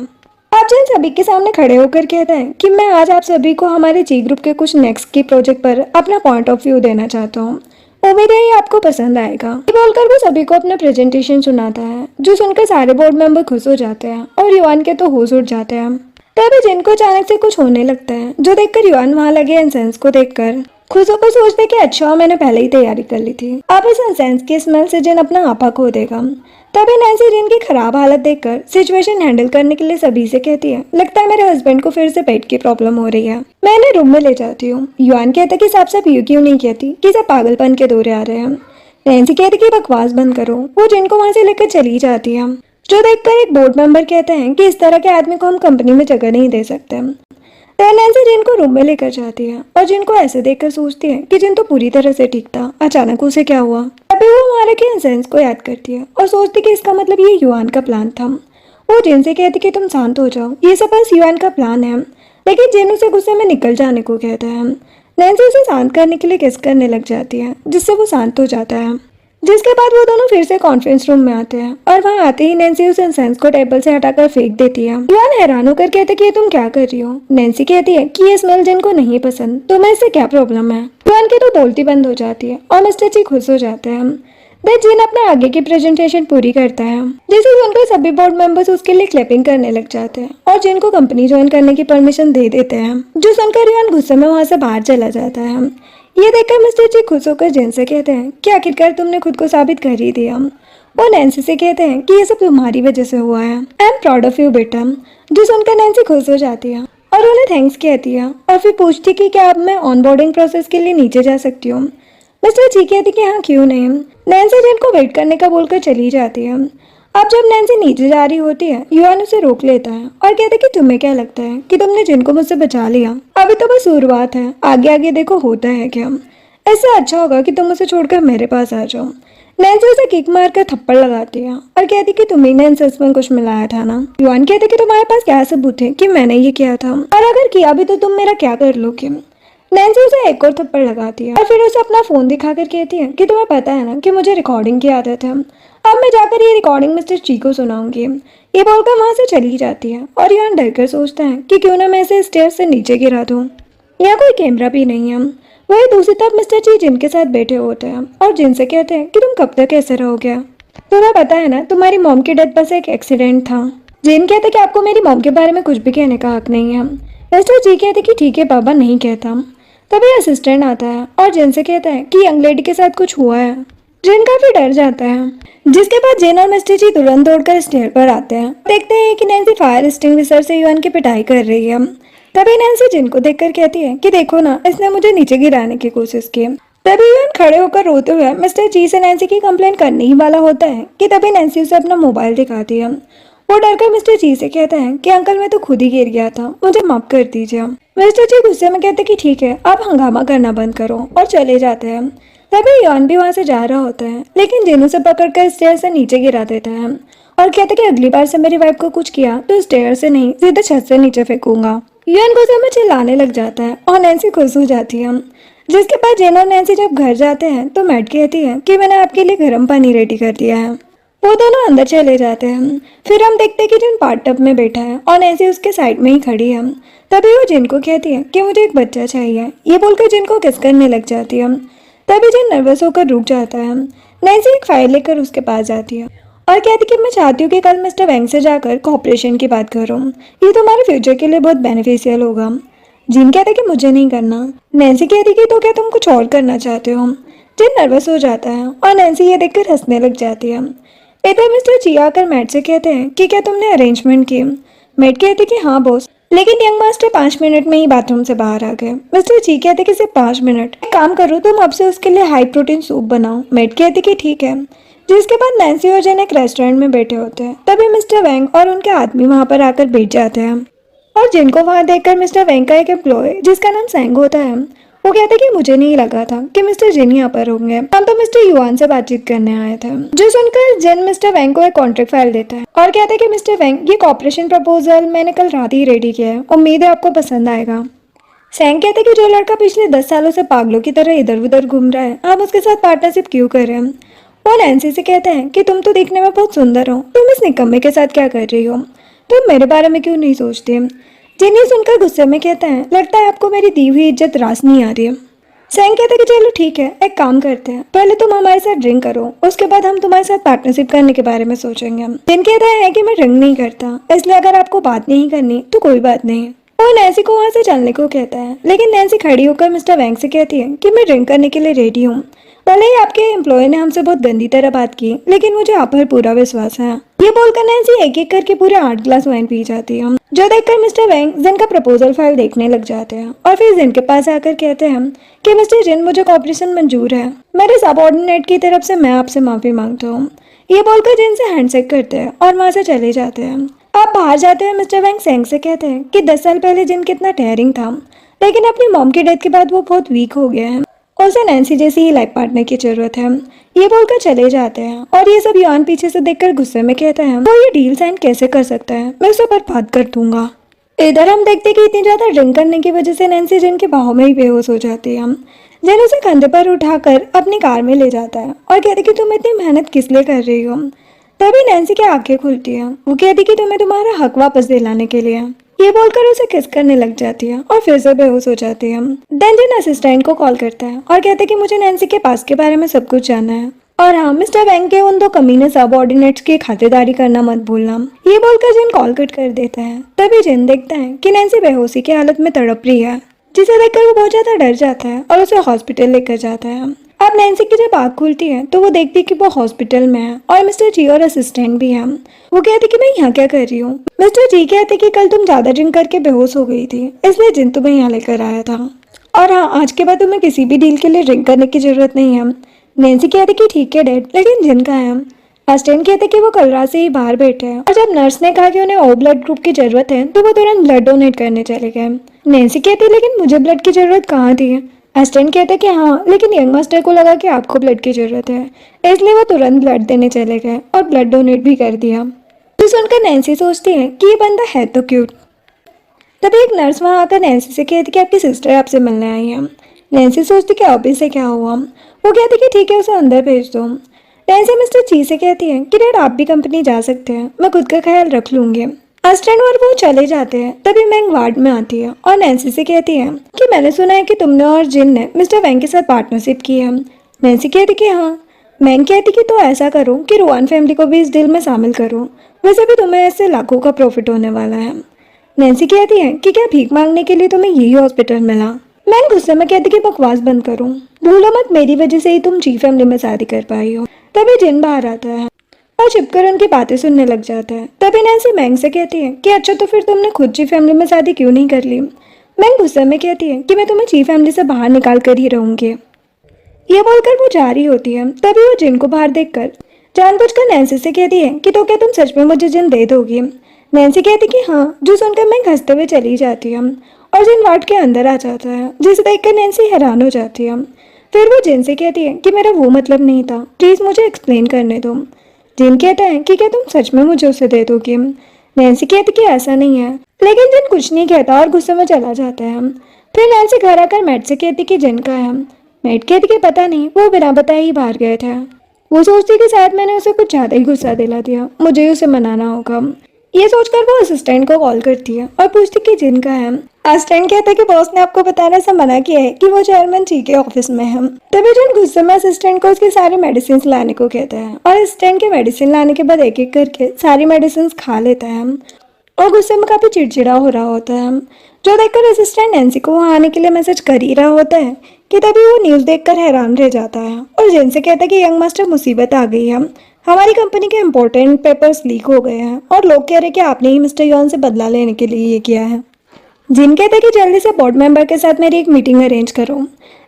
Speaker 1: आप जिन सभी के सामने खड़े होकर कहता है कि मैं आज आप सभी को हमारे जी ग्रुप के कुछ नेक्स्ट की प्रोजेक्ट पर अपना पॉइंट ऑफ व्यू देना चाहता हूँ, उम्मीद है ये आपको पसंद आएगा। ये बोलकर वो सभी को अपना प्रेजेंटेशन सुनाता है, जो सुनकर सारे बोर्ड मेंबर खुश हो जाते हैं और युवान के तो होश उड़ जाते हैं। तभी जिनको अचानक से कुछ होने लगता है, जो देखकर युवान वहां लगे इंसेंस को देखकर खुश होकर सोचते कि अच्छा मैंने पहले ही तैयारी कर ली थी, अब इस इंसेंस की स्मेल से जिन अपना आपा खो देगा। तभी नैन्सी जिन की खराब हालत देखकर सिचुएशन हैंडल करने के लिए सभी से कहती है, लगता है मेरे हस्बैंड को फिर से पेट की प्रॉब्लम हो रही है, मैं इन्हें रूम में ले जाती हूँ। युवान कहता कि साफ साफ यू क्यों नहीं कहती कि सब पागलपन के दौरे आ रहे हैं। नैन्सी कहती कि बकवास बंद करो। वो जिन को वहां से लेकर चली जाती है, जो देखकर एक बोर्ड मेंबर कहते हैं कि इस तरह के आदमी को हम कंपनी में जगह नहीं दे सकते। नैन्सी जिन को रूम में लेकर जाती है और जिनको ऐसे देखकर सोचती है कि जिन तो पूरी तरह से ठीक था, अचानक उसे क्या हुआ। तभी वो हमारे के इंसेंस को याद करती है और सोचती कि इसका मतलब ये युवान का प्लान था। वो जिन से कहती कि तुम शांत हो जाओ, ये सब बस युवान का प्लान है, लेकिन जिन उसे गुस्से में निकल जाने को कहता है। नैन्सी उसे शांत करने के लिए किस करने लग जाती है, जिससे वो शांत हो जाता है। जिसके बाद वो दोनों फिर से कॉन्फ्रेंस रूम में आते हैं और वहां आते ही नैन्सी उस इंसेंस को टेबल से हटाकर फेंक देती है। युवान हैरान होकर कहते कि ये तुम क्या कर रही हो। नैन्सी कहती है कि ये स्मेल जिनको नहीं पसंद, तुम्हें इससे क्या प्रॉब्लम है। युवान की तो बोलती बंद हो जाती है और मिस्टर जी खुश हो जाते हैं। जिन अपने आगे की प्रेजेंटेशन पूरी करता है, जिसे सुनकर सभी बोर्ड मेंबर्स उसके लिए क्लैपिंग करने लग जाते हैं और जिन को कंपनी ज्वाइन करने की परमिशन दे देते हैं, जो सुनकर युवान गुस्से में वहां से बाहर चला जाता है। ये देखकर मिस्टर जी खुश होकर जिन से कहते हैं कि आखिरकार तुमने खुद को साबित कर ही दिया। वो नैन्सी से कहते हैं कि ये सब तुम्हारी वजह से हुआ है, I am proud of you बेटा। जो सुनकर नैन्सी खुश हो जाती है और उन्हें थैंक्स कहती है और फिर पूछती कि क्या अब मैं ऑन बोर्डिंग प्रोसेस के लिए नीचे जा सकती हूँ। मिस्टर जी कहती कि हाँ क्यों नहीं। नैन्सी जिन को वेट करने का बोलकर चली जाती है। अब जब नैन्सी नीचे जा रही होती है, युवान उसे रोक लेता है और कहता है कि तुम्हें क्या लगता है कि तुमने जिन को मुझसे बचा लिया, अभी तो बस शुरुआत है, आगे आगे देखो होता है क्या। ऐसा अच्छा होगा कि तुम उसे छोड़कर मेरे पास आ जाओ। नैन्सी उसे किक मारकर थप्पड़ लगाती है और कहती कि तुम्ही ने इंसेंस में कुछ मिलाया था ना। युवान कहते कि तुम्हारे पास क्या सबूत है कि मैंने ये किया था, और अगर किया भी तो तुम मेरा क्या कर लोगे। नैन्सी उसे एक और थप्पड़ लगाती है और फिर उसे अपना फोन दिखाकर कहती है कि तुम्हें पता है ना कि मुझे रिकॉर्डिंग की आदत है, अब मैं जाकर ये रिकॉर्डिंग मिस्टर ची को सुनाऊंगी। ये बोलकर वहां से चली जाती है और युवान डरकर सोचता है कि क्यों ना मैं इसे स्टेयर से नीचे गिरा दूं। यहाँ कोई कैमरा भी नहीं है। वही दूसरी तरफ मिस्टर ची जिनके साथ बैठे होते हैं और जिनसे कहते हैं कि तुम कब तक ऐसे रहोगे, तुम्हें पता है ना तुम्हारी मॉम की डेथ बस एक एक्सीडेंट था। जिन कहते कि आपको मेरी मॉम के बारे में कुछ भी कहने का हक नहीं है। मिस्टर जी कहते कि ठीक है बाबा, नहीं कहता। तभी असिस्टेंट आता है और जिन से कहता है कि यंग लेडी के साथ कुछ हुआ है। जिन काफी डर जाता है, जिसके बाद जिन और मिस्टर जी तुरंत दौड़कर स्टेयर पर आते हैं। देखते हैं कि नैन्सी फायर एक्सटिंग्विशर से युवान की पिटाई कर रही है। तभी नैन्सी जिन को देखकर कहती है कि देखो ना, इसने मुझे नीचे गिराने की कोशिश की। तभी युवान खड़े होकर रोते हुए मिस्टर जी से नैन्सी की कंप्लेंट करने ही वाला होता है कि तभी नैन्सी उसे अपना मोबाइल दिखाती है। वो डरकर मिस्टर जी से कहता है कि अंकल मैं तो खुद ही गिर गया था, मुझे माफ कर दीजिए। मिस्टर जी गुस्से में कहते कि ठीक है, आप हंगामा करना बंद करो, और चले जाते हैं। तभी युवान भी वहां से जा रहा होता है, लेकिन जिन उसे पकड़कर स्टेयर से नीचे गिरा देता है और कहता कि अगली बार से मेरी वाइफ को कुछ किया तो स्टेयर से नहीं, सीधे छत से नीचे फेंकूंगा। यूएन गुस्से में चिल्लाने लग जाता है और नैन्सी खुश हो जाती है। जिसके बाद जिन और नैन्सी जब घर जाते हैं तो मैट कहती है कि मैंने आपके लिए गर्म पानी रेडी कर दिया है। वो दोनों अंदर चले जाते हैं। फिर हम देखते हैं कि जिन बाथ टब में बैठा है और नैन्सी उसके साइड में ही खड़ी है। तभी वो जिन को कहती है कि मुझे एक बच्चा चाहिए। ये बोलकर जिन को किस करने लग जाती है। तभी जिन नर्वस होकर रुक जाता है। नैन्सी एक फाइल लेकर उसके पास जाती है और कहती कि मैं चाहती हूँ कि कल मिस्टर वैंग से जाकर कॉपरेशन की बात करूँ। ये तुम्हारे फ्यूचर के लिए बहुत बेनिफिशियल होगा। जिन कहते कि मुझे नहीं करना। नैन्सी कहती कि तो क्या तुम कुछ और करना चाहते हो। जिन नर्वस हो जाता है और नैन्सी ये देखकर हंसने लग जाती है। इधर मिस्टर ची आकर मैट से कहते हैं कि क्या तुमने अरेंजमेंट की। मैट कहते कि हाँ बॉस, लेकिन यंग मास्टर 5 मिनट में ही बाथरूम से बाहर आ गए। मिस्टर ची कहते कि सिर्फ 5 मिनट। एक काम करो, तुम अब से उसके लिए हाई प्रोटीन सूप बनाओ। मैट कहते कि ठीक है। जिसके बाद नैन्सी और जेन एक रेस्टोरेंट में बैठे होते हैं। तभी मिस्टर वैंग और उनके आदमी वहां पर आकर बैठ जाते हैं और जिनको वहां देखकर मिस्टर वैंग का एक एम्प्लॉय जिसका नाम सैंग होता है वो कहते कि मुझे नहीं लगा था कि मिस्टर जिन यहाँ पर होंगे। हम तो मिस्टर युआन से बातचीत करने आए थे। जो सुनकर जिन मिस्टर वैंग को एक कॉन्ट्रैक्ट फाइल देता है और कहते हैं कि मिस्टर वैंग, ये कॉपरेशन प्रपोजल मैंने कल रात ही रेडी किया है। उम्मीद है आपको पसंद आएगा। सैंग कहते कि जो लड़का पिछले 10 सालों से पागलों की तरह इधर उधर घूम रहा है, आप उसके साथ पार्टनरशिप क्यों कर रहे हैं। वो नैन्सी से कहते हैं कि तुम तो दिखने में बहुत सुंदर हो, तुम इस निकम्मे के साथ क्या कर रही हो, तुम मेरे बारे में क्यों नहीं सोचती। जिन्हें सुनकर गुस्से में कहते हैं, लगता है आपको मेरी दी हुई इज्जत रास नहीं आ रही है। सैंग कहते कि चलो ठीक है, एक काम करते हैं, पहले तुम हमारे साथ ड्रिंक करो, उसके बाद हम तुम्हारे साथ पार्टनरशिप करने के बारे में सोचेंगे। जिन कहता है कि मैं ड्रिंक नहीं करता, इसलिए अगर आपको बात नहीं करनी तो कोई बात नहीं। वो नैन्सी को वहां से चलने को कहता है, लेकिन नैन्सी खड़ी होकर मिस्टर वैंग से कहती है कि मैं ड्रिंक करने के लिए रेडी हूँ। भले ही आपके एम्प्लॉय ने हमसे बहुत गंदी तरह बात की, लेकिन मुझे आप पर पूरा विश्वास है। ये बोलकर नैन्सी एक एक करके पूरे 8 ग्लास वाइन पी जाती है। जो देखकर मिस्टर वैंग जिन का प्रपोजल फाइल देखने लग जाते हैं और फिर जिन के पास आकर कहते हैं कि मिस्टर जिन, मुझे कॉपरेशन मंजूर है। मेरे सबऑर्डिनेट की तरफ से मैं आपसे माफी मांगता हूँ। ये बोलकर जिन से हैंडशेक करते हैं और वहां से चले जाते हैं। आप बाहर जाते हैं मिस्टर वैंग सैंग से कहते हैं कि 10 साल पहले जिन कितना डेयरिंग था, लेकिन अपनी मॉम की डेथ के बाद वो बहुत वीक हो गया है। उसे नैन्सी जैसी ही लाइफ पार्टनर की जरूरत है। ये बोलकर चले जाते हैं और ये सब युआन पीछे से देखकर गुस्से में कहता है, वो ये डील साइन कैसे कर सकता है, मैं उसे बर्बाद कर दूंगा। इधर हम देखते कि इतनी ज्यादा ड्रिंक करने की वजह से नैन्सी जिन के बाहों में ही बेहोश हो जाती है। जिन उसे कंधे पर उठाकर अपनी कार में ले जाता है और कहती कि तुम इतनी मेहनत किस लिए कर रही हो। तभी नैन्सी की आंखें खुलती है। वो कहती कि तुम्हें तुम्हारा हक वापस दिलाने के लिए। ये बोलकर उसे किस करने लग जाती है और फिर से बेहोश हो जाती है। देन जिन असिस्टेंट को कॉल करता है और कहते कि मुझे नैन्सी के पास के बारे में सब कुछ जानना है और हाँ, मिस्टर वैंग के उन 2 कमीने सबऑर्डिनेट्स की खातिरदारी करना मत भूलना। ये बोलकर जिन कॉल कट कर देता है। तभी जिन देखता है कि नैन्सी बेहोशी की हालत में तड़प रही है, जिसे देखकर वो बहुत ज्यादा डर जाता है और उसे हॉस्पिटल लेकर जाता है। अब नैन्सी की जब आँख खुलती है तो वो देखती है कि वो हॉस्पिटल में है और मिस्टर जी और असिस्टेंट भी है। वो कहती कि मैं यहाँ क्या कर रही हूँ। मिस्टर जी कहते कि कल तुम ज्यादा ड्रिंक करके बेहोश हो गई थी, इसलिए जिन तुम्हें यहाँ लेकर आया था, और हाँ, आज के बाद तुम्हें किसी भी डील के लिए ड्रिंक करने की जरूरत नहीं है। नैन्सी कहती कि ठीक है डैड, लेकिन जिन का है। असिस्टेंट कहते कि वो कल रात से ही बाहर बैठे हैं और जब नर्स ने कहा कि उन्हें ओ ब्लड ग्रुप की जरूरत है तो वो तुरंत ब्लड डोनेट करने चले गए। नैन्सी कहती लेकिन मुझे ब्लड की जरूरत कहाँ थी। असिस्टेंट कहते कि हाँ, लेकिन यंग मास्टर को लगा कि आपको ब्लड की जरूरत है, इसलिए वो तुरंत ब्लड देने चले गए और ब्लड डोनेट भी कर दिया। तो सुनकर नैन्सी सोचती है कि ये बंदा है तो क्यूट। तभी एक नर्स वहाँ आकर नैन्सी से कहती कि आपकी सिस्टर आपसे मिलने आई है। नैन्सी सोचती कि ऑफिस से क्या हुआ। वो कहती कि ठीक है, उसे अंदर भेज दो। नैन्सी मिस्टर ची से कहती है कि डैड आप भी कंपनी जा सकते हैं, मैं खुद का ख्याल रख लूंगी। असिस्टेंट और वो चले जाते हैं। तभी मैंग वार्ड में आती है और नैन्सी से कहती है कि मैंने सुना है कि तुमने और जिन ने मिस्टर वैंग के साथ पार्टनरशिप की है। नैन्सी कहती कि हाँ। मैंग कहती कि तो ऐसा करो कि रुआन फैमिली को भी इस डील में शामिल करो, वैसे भी तुम्हें इससे लाखों का प्रॉफिट होने वाला है। नैन्सी कहती है कि क्या भीख मांगने के लिए तुम्हें यही हॉस्पिटल मिला। मैं गुस्से में कहती कि बकवास बंद करो, भूलो मत मेरी वजह से ही तुम जी फैमिली में शादी कर पाई हो। तभी जिन बाहर आता है और छिपकर उनकी बातें सुनने लग जाता है। तभी नैन्सी मैंग से कहती है कि अच्छा, तो फिर तुमने खुद जी फैमिली में शादी क्यों नहीं कर ली। मैंग गुस्से में कहती है कि मैं तुम्हें जी फैमिली से बाहर निकाल कर ही रहूंगी। ये बोलकर वो जा रही होती है। तभी वो जिन को बाहर देखकर जानबूझकर नैन्सी से कहती है कि तो क्या तुम सच में मुझे जिन दे दोगी। नैन्सी कहती कि हाँ, जो सुनकर मैंग हंसते हुए चली जाती है और जिन वार्ड के अंदर आ जाता है, जिसे देखकर नैन्सी हैरान हो जाती है। फिर वो जिन से कहती है कि मेरा वो मतलब नहीं था, प्लीज मुझे एक्सप्लेन करने दो। जिन कहता है कि क्या तुम सच में मुझे उसे दे दोगी। नैन्सी कहती कि ऐसा नहीं है, लेकिन जिन कुछ नहीं कहता और गुस्से में चला जाता है। फिर नैन्सी घर आकर मैट से कहती कि जिन का है। मैट कहती कि पता नहीं, वो बिना बताए ही बाहर गए थे। वो सोचती कि शायद मैंने उसे कुछ ज़्यादा ही गुस्सा दिला दिया, मुझे ही उसे मनाना होगा। ये सोचकर वो असिस्टेंट को कॉल करती है और पूछती कि जिन का है। असिस्टेंट कहता है कि बॉस ने आपको बताने से मना किया है कि वो चेयरमैन जी के ऑफिस में है। तभी जिन गुस्से में असिस्टेंट को उसकी सारी मेडिसिन लाने को कहता है और असिस्टेंट के मेडिसिन लाने के बाद एक एक करके सारी मेडिसिन खा लेता है और गुस्से में काफी चिड़चिड़ा हो रहा होता है। जो देखकर असिस्टेंट नैन्सी को वहाँ आने के लिए मैसेज कर ही रहा होता है कि तभी वो न्यूज़ देखकर हैरान रह जाता है और जिन से कहता है कि यंग मास्टर मुसीबत आ गई है, हमारी कंपनी के इम्पोर्टेंट पेपर्स लीक हो गए हैं और लोग कह रहे हैं कि आपने ही मिस्टर यॉन से बदला लेने के लिए ये किया है। जिन कहता है कि जल्दी से बोर्ड मेंबर के साथ मेरी एक मीटिंग अरेंज करो।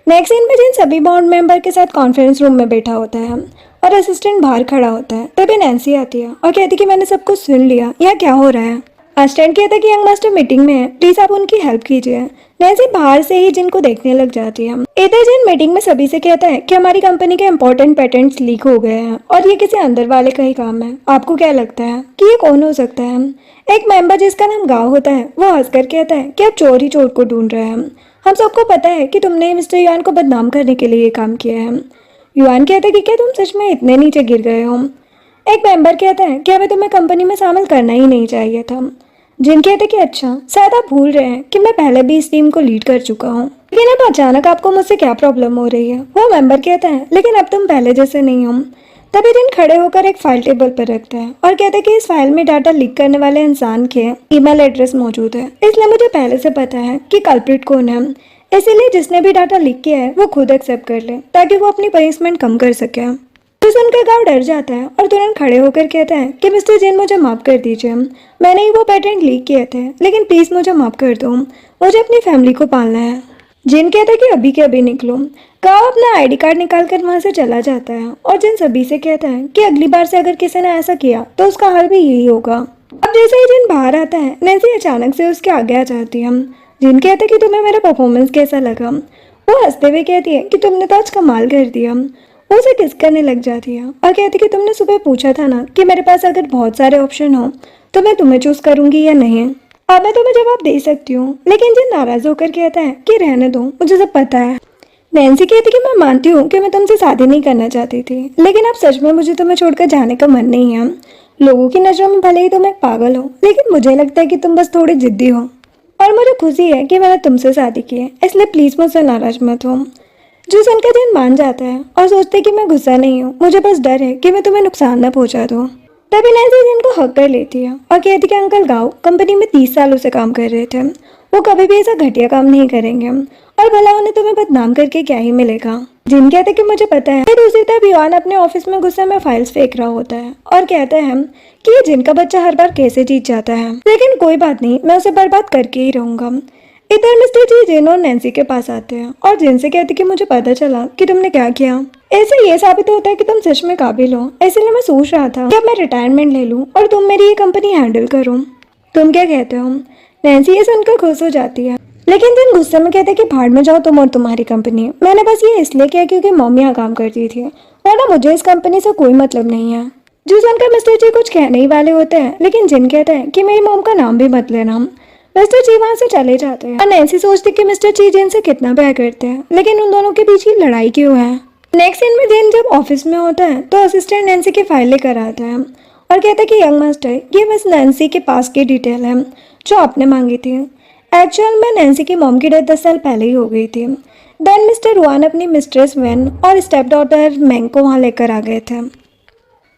Speaker 1: नेक्स्ट सीन में जिन सभी बोर्ड मेंबर के साथ कॉन्फ्रेंस रूम में बैठा होता है और असिस्टेंट बाहर खड़ा होता है। तभी नैन्सी आती है और कहती कि मैंने सब कुछ सुन लिया, यह क्या हो रहा है। असिस्टेंट कहता है कि यंग मास्टर मीटिंग में है, प्लीज आप उनकी हेल्प कीजिए। नैन्सी बाहर से ही जिन को देखने लग जाती है। इधर जिन मीटिंग में सभी से कहता है कि हमारी कंपनी के इंपॉर्टेंट पेटेंट्स लीक हो गए हैं और ये किसी अंदर वाले का ही काम है। आपको क्या लगता है कि ये कौन हो सकता है। एक मेंबर जिसका नाम गांव होता है वो हंसकर कहता है कि आप चोर ही चोर को ढूंढ रहे हैं। हम सबको पता है कि तुमने मिस्टर युआन को बदनाम करने के लिए ये काम किया है। युआन कहता है कि क्या तुम सच में इतने नीचे गिर गए हो। एक मेंबर कहता है कि हमें तुम्हें कंपनी में शामिल करना ही नहीं चाहिए था। जिन कहते कि अच्छा, शायद आप भूल रहे हैं कि मैं पहले भी इस टीम को लीड कर चुका हूँ, लेकिन अब अचानक आपको मुझसे क्या प्रॉब्लम हो रही है। वो मेंबर कहता है लेकिन अब तुम पहले जैसे नहीं हो। तभी जिन खड़े होकर एक फाइल टेबल पर रखता है और कहते हैं कि इस फाइल में डाटा लीक करने वाले इंसान के ईमेल एड्रेस मौजूद है, इसलिए मुझे पहले से पता है कि कल्प्रिट कौन है। इसीलिए जिसने भी डाटा लीक किया है वो खुद एक्सेप्ट कर ले ताकि वो अपनी पनिशमेंट कम कर सके। तो सुनकर गांव डर जाता है और तुरंत खड़े होकर कहता है कि मिस्टर जिन मुझे माफ कर दीजिए, मैंने ही वो पेटेंट लीक किए थे, लेकिन प्लीज मुझे माफ कर दो, मुझे अपनी फैमिली को पालना है। जिन कहता है कि अभी के अभी निकलो। गांव अपना आईडी कार्ड निकाल कर वहाँ से चला जाता है और जिन सभी से कहता है कि अगली बार से अगर किसी ने ऐसा किया तो उसका हल भी यही होगा। अब जैसे ही जिन बाहर आता है, नैन्सी अचानक से उसके आगे आ जाती है। जिन कहता है कि तुम्हें मेरा परफॉर्मेंस कैसा लगा। वो हंसते हुए कहती है कि तुमने तो आज कमाल कर दिया। वो उसे किस करने लग जाती है और कहती कि तुमने सुबह पूछा था ना कि मेरे पास अगर बहुत सारे ऑप्शन हो तो मैं तुम्हें चूज करूंगी या नहीं। अब मैं तुम्हें जवाब दे सकती हूँ, लेकिन जिन नाराज होकर कहता है कि रहने दो, मुझे सब पता है। नैन्सी कहती कि मैं मानती हूँ कि मैं तुमसे शादी नहीं करना चाहती थी, लेकिन अब सच में मुझे तुम्हें छोड़कर जाने का मन नहीं है। लोगों की नजरों में भले ही तुम एक पागल हो, लेकिन मुझे लगता है कि तुम बस थोड़ी जिद्दी हो और मुझे खुशी है कि मैंने तुमसे शादी की है, इसलिए प्लीज मुझसे नाराज मत हो। जो सुनकर जिन मान जाता है और सोचते कि मैं गुस्सा नहीं हूँ, मुझे बस डर है कि मैं तुम्हें नुकसान न पहुंचा दूँ। तभी नैन्सी जिन को हक कर लेती है और कहती कि अंकल गांव कंपनी में 30 सालों से काम कर रहे थे, वो कभी भी ऐसा घटिया काम नहीं करेंगे और भला उन्हें तुम्हें बदनाम करके क्या ही मिलेगा। जिन कहते कि मुझे पता है। दूसरी तरफ युआन अपने ऑफिस में गुस्से में फाइल्स फेंक रहा होता है और कहता है कि ये जिन का बच्चा हर बार कैसे जीत जाता है, लेकिन कोई बात नहीं, मैं उसे बर्बाद करके ही रहूंगा। इधर मिस्टर जी जिन और नैन्सी के पास आते हैं और जिन से कहते कि मुझे पता चला कि तुमने क्या किया। ऐसे ये साबित होता है कि तुम सच में काबिल हो, इसलिए मैं सोच रहा था कि अब मैं रिटायरमेंट ले लूं और तुम मेरी ये कंपनी हैंडल करो। तुम क्या कहते हो। नैन्सी ये सुनकर खुश हो जाती है, लेकिन जिन गुस्से में कहते कि भाड़ में जाओ तुम और तुम्हारी कंपनी। मैंने बस ये इसलिए किया क्योंकि मम्मी यहाँ काम करती थी, वरना मुझे इस कंपनी से कोई मतलब नहीं है। जो सुनकर मिस्टर जी कुछ कहने ही वाले होते हैं, लेकिन जिन कहता है कि मेरी मॉम का नाम भी मत लेना। मिस्टर जी वहाँ से चले जाते हैं और नैन्सी सोचती कि मिस्टर जी जिन से कितना प्यार करते हैं, लेकिन उन दोनों के बीच ही लड़ाई क्यों है। नेक्स्ट सीन में जिन जब ऑफिस में होता है तो असिस्टेंट नैन्सी की फाइल लेकर आता है और कहता है कि यंग मास्टर ये बस नैन्सी के पास की डिटेल है जो आपने मांगी थी। एक्चुअल में नैन्सी की मॉम की डेथ 10 साल पहले ही हो गई थी। देन मिस्टर रुआन अपनी मिस्ट्रेस वेन और स्टेप डॉटर मैंग को वहाँ लेकर आ गए थे।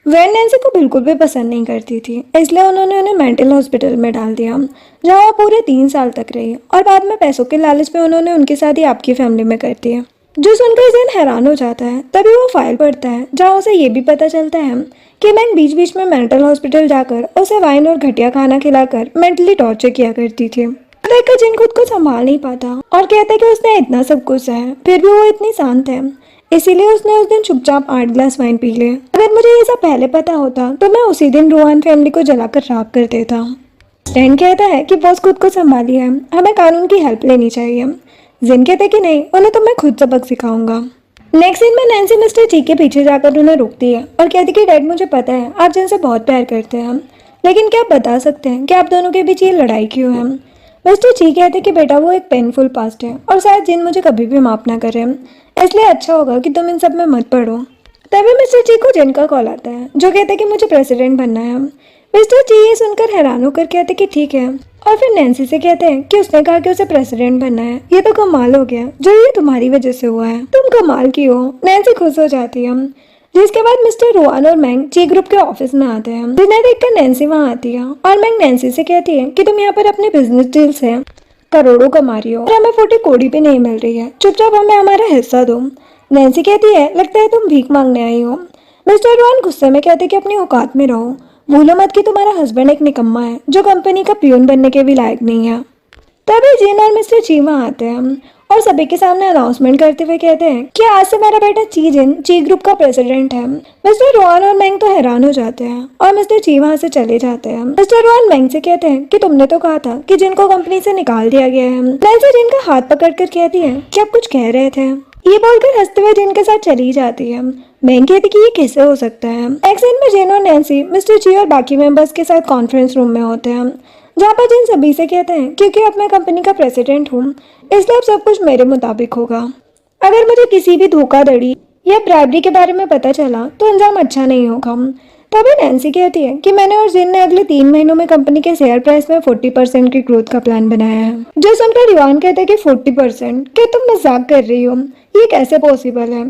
Speaker 1: वेन नैन्सी को बिल्कुल भी पसंद नहीं करती थी, इसलिए उन्होंने उन्हें मेंटल हॉस्पिटल में डाल दिया, जहाँ वो पूरे 3 साल तक रही और बाद में पैसों के लालच में उन्होंने उनकी शादी आपकी फैमिली में कर दी है। जो सुनकर जिन हैरान हो जाता है, तभी वो फाइल पढ़ता है जहाँ उसे ये भी पता चलता है कि मैंग बीच बीच में मेंटल हॉस्पिटल जाकर उसे वाइन और घटिया खाना खिलाकर मेंटली टॉर्चर किया करती थी। देखकर जिन खुद को संभाल नहीं पाता और कहता है कि उसने इतना सब कुछ है, फिर भी वो इतनी शांत है, इसीलिए उसने उस दिन चुपचाप 8 ग्लास वाइन पी लिए। अगर मुझे ये सब पहले पता होता तो मैं उसी दिन रुआन फैमिली को जलाकर राख कर देता। स्टैन कहता है कि बॉस खुद को संभालिए, हमें कानून की हेल्प लेनी चाहिए। जिन कहते कि नहीं, उन्हें तो मैं खुद सबक सिखाऊंगा। नेक्स्ट सीन में नैन्सी मिस्टर जी के पीछे जाकर उन्हें रोकती है और कहती कि डैड मुझे पता है आप जिनसे बहुत प्यार करते हैं, लेकिन क्या आप बता सकते हैं कि आप दोनों के बीच ये लड़ाई क्यों है? मिस्टर ची कहते कि बेटा वो एक पेनफुल पास्ट है और शायद जिन मुझे कभी भी माफ ना करे, इसलिए अच्छा होगा कि तुम इन सब में मत पड़ो। तभी मिस्टर ची को जिन का कॉल आता है जो कहते कि मुझे प्रेसिडेंट बनना है। मिस्टर ची ये सुनकर हैरान होकर कहते कि ठीक है, और फिर नैन्सी से कहते हैं कि उसने कहा कि उसे प्रेसिडेंट बनना है। ये तो कमाल हो गया, जो ये तुम्हारी वजह से हुआ है, तुम कमाल की हो। नैन्सी खुश हो जाती है। जिसके बाद मिस्टर रुआन और मैंग ची ग्रुप के ऑफिस में आते हैं, जिन्हें देखकर नैन्सी वहाँ आती है और मैंग नैन्सी से कहती है कि तुम यहाँ पर अपने बिजनेस डील से करोड़ों कमा रही हो और हमें 40 कौड़ी भी नहीं मिल रही है, चुपचाप हमें हमारा हिस्सा दो। नैन्सी कहती है लगता है तुम भीख मांगने आई हो। मिस्टर रुआन गुस्से में कहते कि अपनी औकात में रहो, भूलो मत कि तुम्हारा हस्बैंड एक निकम्मा है जो कंपनी का पियून बनने के भी लायक नहीं है। तभी जिन और मिस्टर ची वहाँ आते हैं और सभी के सामने अनाउंसमेंट करते हुए कहते हैं कि आज से मेरा बेटा ची जिन ची ग्रुप का प्रेसिडेंट है। मिस्टर रुआन और मैंग तो हैरान हो जाते हैं और मिस्टर ची वहाँ से चले जाते हैं। मिस्टर रुआन मैंग से कहते हैं कि तुमने तो कहा था कि जिन को कंपनी से निकाल दिया गया है। नैन्सी जिन का हाथ पकड़कर कहती है कि आप कुछ कह रहे थे। ये बोलकर हंसते हुए जिन के साथ चली जाती है। मैंग कहती कि ये कैसे हो सकता है। एक्सीडेंट में जिन और नैन्सी मिस्टर ची और बाकी मेंबर्स के साथ कॉन्फ्रेंस रूम में होते हैं, जहाँ पर जिन सभी से कहते हैं क्योंकि अब मैं कंपनी का प्रेसिडेंट हूँ इसलिए अब सब कुछ मेरे मुताबिक होगा। अगर मुझे किसी भी धोखाधड़ी या ब्राइबरी के बारे में पता चला तो अंजाम अच्छा नहीं होगा। तभी नैन्सी कहती है कि मैंने और जिन ने अगले 3 महीनों में कंपनी के शेयर प्राइस में 40% की ग्रोथ का प्लान बनाया है। जो सुनकर युवान कहते हैं कि 40%? क्या तुम मजाक कर रही हो? ये कैसे पॉसिबल है?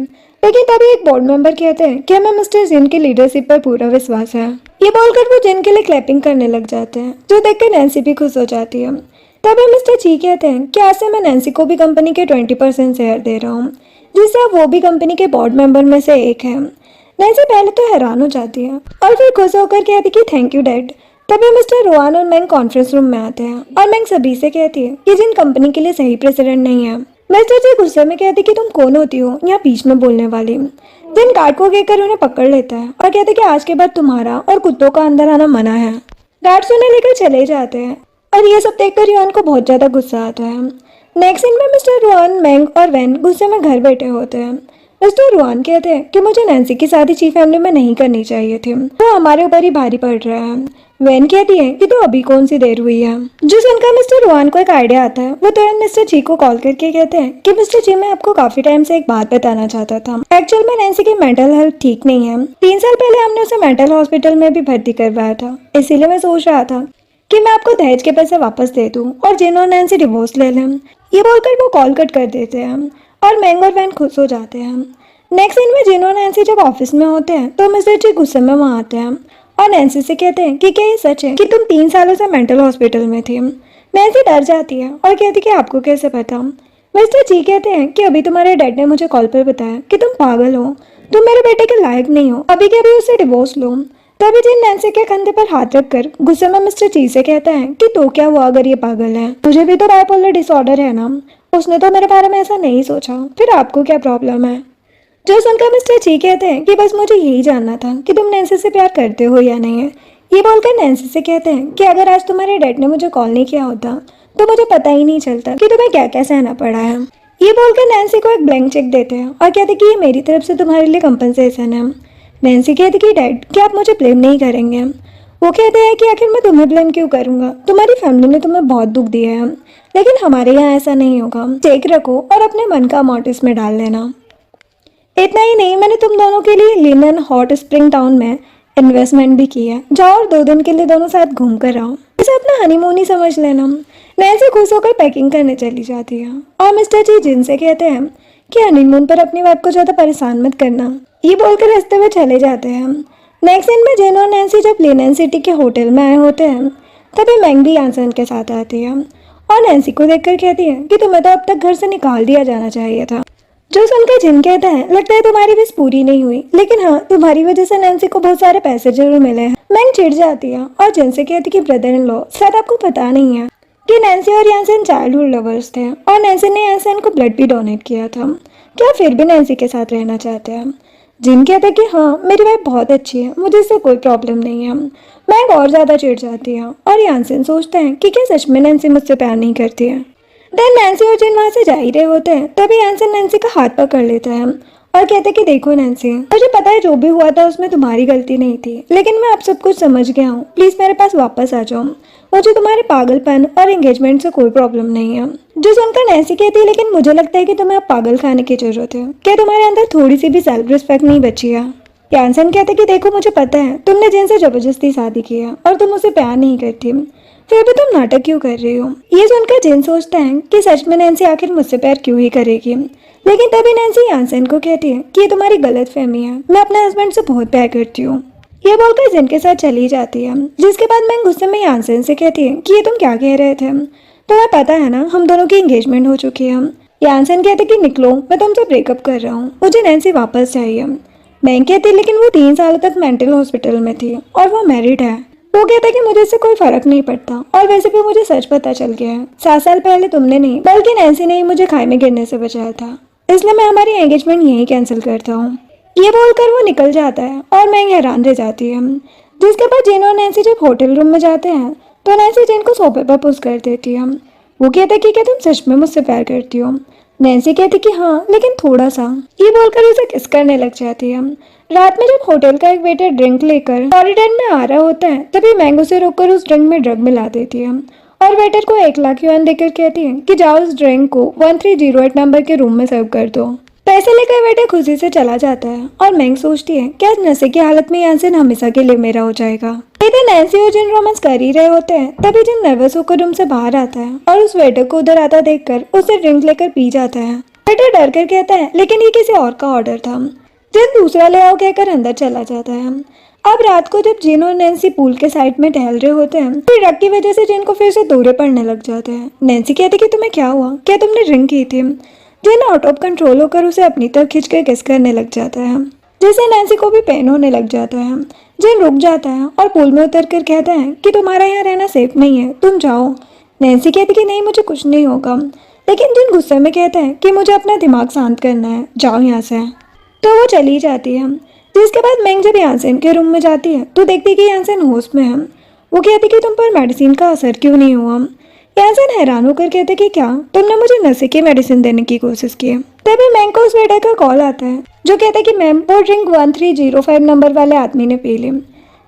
Speaker 1: लेकिन तभी एक बोर्ड मेंबर कहते हैं कि हमें मिस्टर जिन की लीडरशिप पर पूरा विश्वास है। ये बोलकर वो जिन के लिए क्लैपिंग करने लग जाते हैं, जो देखकर नैन्सी भी खुश हो जाती है। तभी मिस्टर ची कहते हैं कि आज से मैं नैन्सी को भी कंपनी के 20% शेयर दे रहा हूँ, जिससे अब वो भी कंपनी के बोर्ड मेंबर में से एक है। नैन्सी पहले तो हैरान हो जाती है और फिर खुश होकर कहती कि थैंक यू डैड। तभी मिस्टर रुआन और मैंग कॉन्फ्रेंस रूम में आते हैं और मैंग सभी से कहती है कि जिन कंपनी के लिए सही प्रेसिडेंट नहीं है। मिस्टर जी गुस्से में कहती कि तुम कौन होती हो यहाँ बीच में बोलने वाली। जिन गार्ड को कहकर उन्हें पकड़ लेता है और कहते कि आज के बाद तुम्हारा और कुत्तों का अंदर आना मना है। गार्ड्स उन्हें लेकर चले जाते हैं और ये सब देखकर युआन को बहुत ज्यादा गुस्सा आता है। नेक्स्ट सीन में मिस्टर रुआन, मैंग और वैन गुस्से में घर बैठे होते हैं। मिस्टर रुआन कहते हैं कि मुझे नैन्सी की शादी ची फैमिली में नहीं करनी चाहिए थी, वो हमारे ऊपर ही भारी पड़ रहा है। वैन कहती है कि तो अभी कौन सी देर हुई है। जो सुनकर मिस्टर रुआन को एक आइडिया आता है, वो तुरंत मिस्टर ची को कॉल करके कहते हैं कि मिस्टर ची मैं आपको काफी टाइम से एक बात बताना चाहता था। एक्चुअल में नैन्सी की मेंटल हेल्थ ठीक नहीं है। 3 साल पहले हमने उसे मेंटल हॉस्पिटल में भी भर्ती करवाया था, इसीलिए मैं सोच रहा था कि मैं आपको दहेज के पैसे वापस दे दूं और जिन और नैन्सी डिवोर्स ले लें। ये बोलकर वो कॉल कट कर देते हैं और मैंग और वैन खुश हो जाते हैं। नेक्स्ट सीन में जिन और नैन्सी जब ऑफिस में होते हैं तो मिस्टर ची गुस्से में वहाँ आते हैं और नैन्सी से कहते हैं कि क्या ये सच है कि तुम 3 सालों से मेंटल हॉस्पिटल में थी। नैन्सी डर जाती है और कहती कि आपको कैसे पता। मिस्टर ची कहते हैं कि अभी तुम्हारे डैड ने मुझे कॉल पर बताया कि तुम पागल हो, तुम मेरे बेटे के लायक नहीं हो, अभी के अभी उससे डिवोर्स लो। तभी जिन नैन्सी के कंधे पर हाथ रखकर गुस्से में मिस्टर ची से कहता है कि तो क्या हुआ अगर ये पागल है, तुझे भी तो बाइपोलर डिसऑर्डर है ना। उसने तो मेरे बारे में ऐसा नहीं सोचा, फिर आपको क्या प्रॉब्लम है। जो सुनकर मिस्टर ची कहते हैं कि बस मुझे यही जानना था कि तुम नैन्सी से प्यार करते हो या नहीं है। ये बोलकर नैन्सी से कहते हैं कि अगर आज तुम्हारे डैड ने मुझे कॉल नहीं किया होता तो मुझे पता ही नहीं चलता कि तुम्हें क्या क्या सहना पड़ा है। ये बोलकर नैन्सी को एक ब्लैंक चेक देते हैं और कहते कि ये मेरी तरफ से तुम्हारे लिए कंपनसेशन है। नैन्सी कहती कि डैड क्या आप मुझे ब्लेम नहीं करेंगे। वो कहते हैं कि आखिर मैं तुम्हें ब्लेम क्यों करूंगा, तुम्हारी फैमिली ने तुम्हें बहुत दुख दिया है, लेकिन हमारे यहाँ ऐसा नहीं होगा। चेक रखो और अपने मन का अमाउंट इसमें डाल लेना। इतना ही नहीं, मैंने तुम दोनों के लिए लिनन हॉट स्प्रिंग टाउन में इन्वेस्टमेंट भी की है, जाओ और 2 दिन के लिए दोनों साथ घूम कर आओ, इसे अपना हनीमून ही समझ लेना। नैन्सी खुश होकर पैकिंग करने चली जाती है और मिस्टर जी जिन से कहते हैं कि हनीमून पर अपनी वाइफ को ज़्यादा परेशान मत करना। ये बोलकर हंसते हुए चले जाते हैं। नेक्स्ट सीन में जिन और नैन्सी जब लिनन सिटी के होटल में आए होते हैं तभी मैंग भी यानसन के साथ आती है और नैन्सी को देखकर कहती है कि तुम्हें तो अब तक घर से निकाल दिया जाना चाहिए था। जो सुनकर जिन कहता है लगता है तुम्हारी विश पूरी नहीं हुई, लेकिन हाँ तुम्हारी वजह से नैन्सी को बहुत सारे पैसे जरूर मिले हैं। मैंग चिढ़ जाती है और जिन से कहती कि ब्रदर इन लॉ शायद आपको पता नहीं है कि नैन्सी और यानसन चाइल्डहुड लवर्स थे और नैन्सी ने यानसन को ब्लड भी डोनेट किया था। क्या फिर भी नैन्सी के साथ रहना चाहते हैं? जिन कहते हैं कि हाँ मेरी वाइफ बहुत अच्छी है, मुझे इससे कोई प्रॉब्लम नहीं है। मैंग और ज़्यादा चिढ़ जाती है और यानसन सोचते हैं कि क्या सच में नैन्सी मुझसे प्यार नहीं करती है। देन नैन्सी और जिन वहाँ से जा ही रहे होते हैं तभी यानसन नैन्सी का हाथ पकड़ लेता है और कहते कि देखो नैन्सी, मुझे पता है जो भी हुआ था उसमें तुम्हारी गलती नहीं थी, लेकिन मैं अब सब कुछ समझ गया हूँ, प्लीज मेरे पास वापस आ जाओ। मुझे तुम्हारे पागलपन और एंगेजमेंट से कोई प्रॉब्लम नहीं है। जो सुनकर नैन्सी कहती है, लेकिन मुझे लगता है कि तुम्हें अब पागल खाने की जरूरत है। क्या तुम्हारे अंदर थोड़ी सी भी सेल्फ रिस्पेक्ट नहीं बची है? यानसन कहते कि देखो मुझे पता है तुमने जिनसे जबरदस्ती शादी की है और तुम उसे प्यार नहीं करती, फिर भी तुम नाटक क्यों कर रही हो? ये सुनकर जिन सोचता है कि सच में नैन्सी आखिर मुझसे प्यार क्यों ही करेगी, लेकिन तभी नैन्सी यानसन को कहती है कि ये तुम्हारी गलत फहमी है, मैं अपने हस्बैंड से बहुत प्यार करती हूँ। ये बोलकर जिन के साथ चली जाती है, जिसके बाद मैं गुस्से में यानसन से कहती है कि ये तुम क्या कह रहे थे, तुम्हें पता है ना हम दोनों की एंगेजमेंट हो चुकी है। यानसन कहते कि निकलो, मैं तुमसे ब्रेकअप कर रहा हूँ, मुझे नैन्सी वापस चाहिए। मैं कहती लेकिन वो 3 सालों तक मेंटल हॉस्पिटल में थी और वो मैरिड है। वो कहता कि मुझे इससे कोई फर्क नहीं पड़ता और वैसे भी मुझे सच पता चल गया है, 7 साल पहले तुमने नहीं बल्कि नैन्सी ने ही मुझे खाई में गिरने से बचाया था, इसलिए मैं हमारी एंगेजमेंट यहीं कैंसिल करता हूँ। ये बोलकर वो निकल जाता है और मैं हैरान रह जाती है। जिसके बाद जिन और नैन्सी जब होटल रूम में जाते हैं तो नैन्सी जिन को सोफे पर पुश कर देती है। वो कहता कि क्या तुम सच में मुझसे प्यार करती हो? नैन्सी कहती कि हाँ, लेकिन थोड़ा सा। ये बोलकर उसे किस करने लग जाती है। रात में जब होटल का एक वेटर ड्रिंक लेकर कॉरिडोर में आ रहा होता है तभी मैंग उसे रोककर उस ड्रिंक में ड्रग मिला देती है और वेटर को 1 लाख युआन देकर कहती है कि जाओ उस ड्रिंक को 1308 नंबर के रूम में सर्व कर दो। पैसे लेकर वेटर खुशी से चला जाता है और मैंग सोचती है कि आज नशे की हालत में यानसन हमेशा के लिए मेरा हो जाएगा। इधर नैन्सी और जिन रोमांस कर ही रहे होते हैं तभी जिन नर्वस होकर रूम से बाहर आता है और उस वेटर को उधर आता देखकर उसे ड्रिंक लेकर पी जाता है। वेटर डर कर कहता है लेकिन ये किसी और का ऑर्डर था। जिन दूसरा ले आओ कहकर अंदर चला जाता है। अब रात को जब जिन और नैन्सी पूल के साइड में टहल रहे होते हैं तो ड्रग की वजह से जिन को फिर से दौरे पड़ने लग जाते हैं। नैन्सी कहती कि तुम्हें क्या हुआ, क्या तुमने ड्रिंक की थी? जिन आउट ऑफ कंट्रोल होकर उसे अपनी तरफ खींचकर किस करने लग जाता है, जिससे नैन्सी को भी पेन होने लग जाता है। जिन रुक जाता है और पूल में उतर कर कहता है कि तुम्हारा यहाँ रहना सेफ नहीं है, तुम जाओ। नैन्सी कहती कि नहीं मुझे कुछ नहीं होगा, लेकिन जिन गुस्से में कहता है कि मुझे अपना दिमाग शांत करना है, जाओ यहाँ से। तो वो चली जाती है। जिसके बाद मैंग जब यानसन के रूम में जाती है तो देखती कि यानसन होश में है। वो कहती कि तुम पर मेडिसिन का असर क्यों नहीं हुआ? यानसन हैरान होकर कहते कि क्या तुमने मुझे नशे की मेडिसिन देने की कोशिश की? तभी मैंग को उस वेटर का कॉल आता है जो कहता है कि मैम वो ड्रिंक 1305 नंबर वाले आदमी ने पी ली,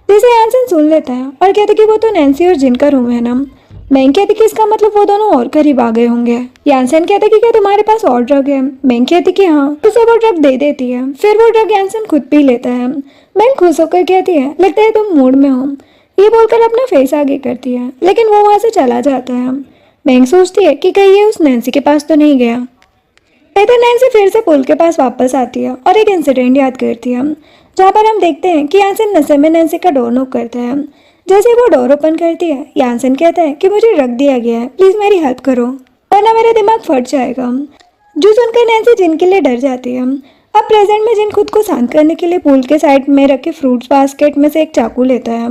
Speaker 1: जिसे यानसन सुन लेता है और कहता कि वो तो नैन्सी और जिन का रूम है ना। मैंग कहती कि इसका मतलब वो दोनों और करीब आ गए होंगे। यानसन कहता कि क्या तुम्हारे पास और ड्रग है? मैंग कहती कि हाँ, उसे वो ड्रग दे देती है। फिर वो ड्रग यानसन खुद पी लेता है। मैंग खुश होकर कहती है लगता है तुम मूड में हो। ये बोलकर अपना फेस आगे करती है, लेकिन वो वहाँ से चला जाता है। मैंग सोचती है कि कहीं ये उस नैन्सी के पास तो नहीं गया। इधर नैन्सी फिर से पुल के पास वापस आती है और एक इंसिडेंट याद करती है जहाँ पर हम देखते हैं कि यानसन नशे में नैन्सी का डोर नॉक करता है। जैसे वो डोर ओपन करती है यानसन कहता है कि मुझे रख दिया गया है, प्लीज मेरी हेल्प करो वरना मेरा दिमाग फट जाएगा। जो सुनकर नैन्सी जिन के लिए डर जाती है। अब प्रेजेंट में जिन खुद को शांत करने के लिए पूल के साइड में रखे फ्रूट्स बास्केट में से एक चाकू लेता है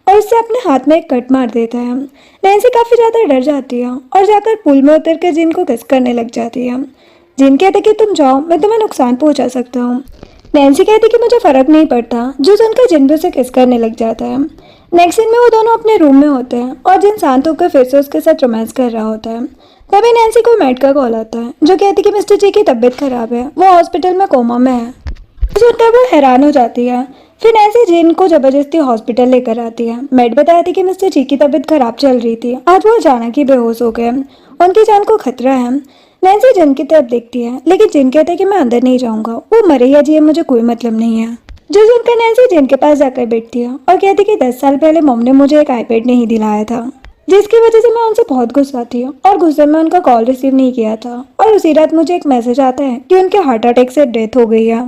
Speaker 1: और उससे अपने हाथ में एक कट मार देता है। नैन्सी काफी ज्यादा डर जाती है और जाकर पूल में उतर कर जिन को किस करने लग जाती है। जिन कहते कि तुम जाओ, मैं तुम्हें नुकसान पहुंचा सकता हूँ। नैन्सी कहती कि मुझे फर्क नहीं पड़ता। जो सुनकर जिन भी उसे किस करने लग जाता है। नेक्स्ट सीन में वो दोनों अपने रूम में होते हैं और जिन शांत होकर फिर से उसके साथ रोमांस कर रहा होता है। तभी नैन्सी को मेड का कॉल आता है जो कहती कि मिस्टर जी की तबीयत खराब है, वो हॉस्पिटल में कोमा में है। सुनकर वो हैरान हो जाती है। फिर नैन्सी जिन को जबरदस्ती हॉस्पिटल लेकर आती है। मेड बताती कि मिस्टर जी की तबीयत खराब चल रही थी, आज वो अचानक ही बेहोश हो गए, उनकी जान को खतरा है। नैन्सी जिन की तरफ देखती है, लेकिन जिन कहते हैं कि मैं अंदर नहीं जाऊंगा, वो मरे या जिए मुझे कोई मतलब नहीं है। जो सुनकर नैन्सी जिन के पास जाकर बैठती है और कहती कि 10 साल पहले मॉम ने मुझे एक आईपैड नहीं दिलाया था, जिसकी वजह से मैं उनसे बहुत गुस्सा थी और गुस्से में उनका कॉल रिसीव नहीं किया था। और उसी रात मुझे एक मैसेज आता है कि उनके हार्ट अटैक से डेथ हो गई है,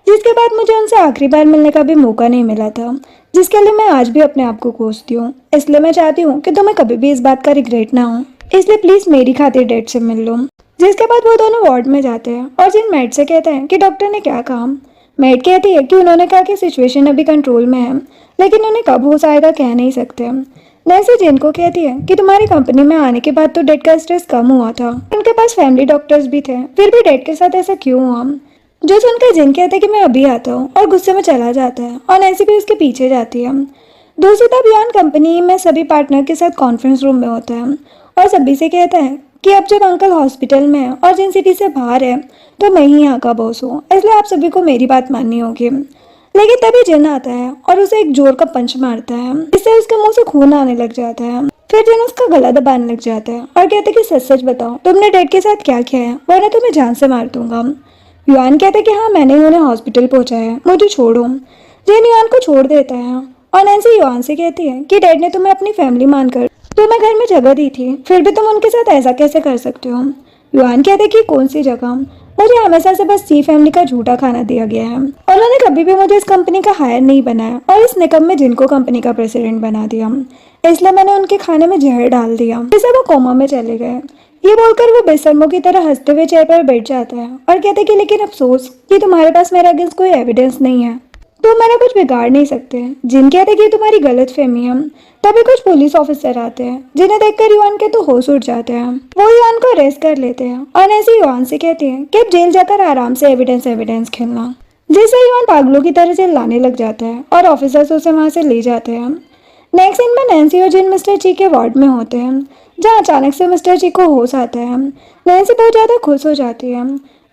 Speaker 1: जिसके बाद मुझे उनसे आखिरी बार मिलने का भी मौका नहीं मिला था, जिसके लिए मैं आज भी अपने आप को कोसती हूँ। इसलिए मैं चाहती हूँ कि तुम्हें कभी भी इस बात का रिग्रेट ना हो, इसलिए प्लीज मेरी खातिर डैड से मिल लो। जिसके बाद वो दोनों वार्ड में जाते हैं और जिन मेड से कहते हैं कि डॉक्टर ने क्या कहा। मेड कहती है कि उन्होंने कहा कि सिचुएशन अभी कंट्रोल में है, लेकिन उन्हें कब होश आएगा कह नहीं सकते। नैन्सी जिन को कहती है कि तुम्हारी कंपनी में आने के बाद तो डेड का स्ट्रेस कम हुआ था, उनके पास फैमिली डॉक्टर्स भी थे, फिर भी डेड के साथ ऐसा क्यों हुआ। जो सुनकर जिन कहते हैं कि मैं अभी आता हूँ और गुस्से में चला जाता है और नैन्सी भी उसके पीछे जाती है। दूसरी तरफ यान कंपनी में सभी पार्टनर के साथ कॉन्फ्रेंस रूम में होता है और सभी से कहता है कि अब जब अंकल हॉस्पिटल में है और जिन सिटी से बाहर है तो मैं ही यहाँ का बॉस हूँ, इसलिए आप सभी को मेरी बात माननी होगी। लेकिन तभी जिन आता है और उसे एक जोर का पंच मारता है, इससे उसके मुंह से खून आने लग जाता है। फिर जिन उसका गला दबाने लग जाता है और कहता है कि सच सच बताओ तुमने डैड के साथ क्या किया है, वरना तुम्हें जान से मार दूंगा। युआन कहता है कि हाँ, मैंने ही उन्हें हॉस्पिटल पहुंचाया है, मुझे छोड़ो। जिन युआन को छोड़ देता है और नैन्सी युआन से कहती है कि डैड ने तुम्हें अपनी फैमिली मानकर तुम्हें घर में जगह दी थी, फिर भी तुम उनके साथ ऐसा कैसे कर सकते हो। युआन कहते हैं कि कौन सी जगह, मुझे हमेशा से बस ची फैमिली का झूठा खाना दिया गया है। उन्होंने कभी भी मुझे इस कंपनी का हायर नहीं बनाया और इस निकम में जिनको कंपनी का प्रेसिडेंट बना दिया, इसलिए मैंने उनके खाने में जहर डाल दिया जिससे वो कोमा में चले गए। ये बोलकर वो बेशर्मों की तरह हंसते हुए चेयर पर बैठ जाता है और कहते हैं कि लेकिन अफसोस कि तुम्हारे पास मेरे अगेंस्ट कोई एविडेंस नहीं है, तुम मेरा कुछ बिगाड़ नहीं सकते। जिन कहते हैं कि तुम्हारी गलत फहमी है। तभी कुछ पुलिस ऑफिसर आते हैं जिन्हें देखकर युआन के तो होश उड़ जाते हैं। वो युआन को अरेस्ट कर लेते हैं और ऐसे युआन से कहते हैं कि अब जेल जाकर आराम से एविडेंस खेलना, जिससे युआन पागलों की तरह चिल्लाने लग जाता है और ऑफिसर्स उसे वहां से ले जाते हैं। नेक्स्ट सीन में नैन्सी और जिन मिस्टर ची के वार्ड में होते हैं, जहाँ अचानक से मिस्टर ची को होश आता है। नैन्सी बहुत ज्यादा खुश हो जाती है।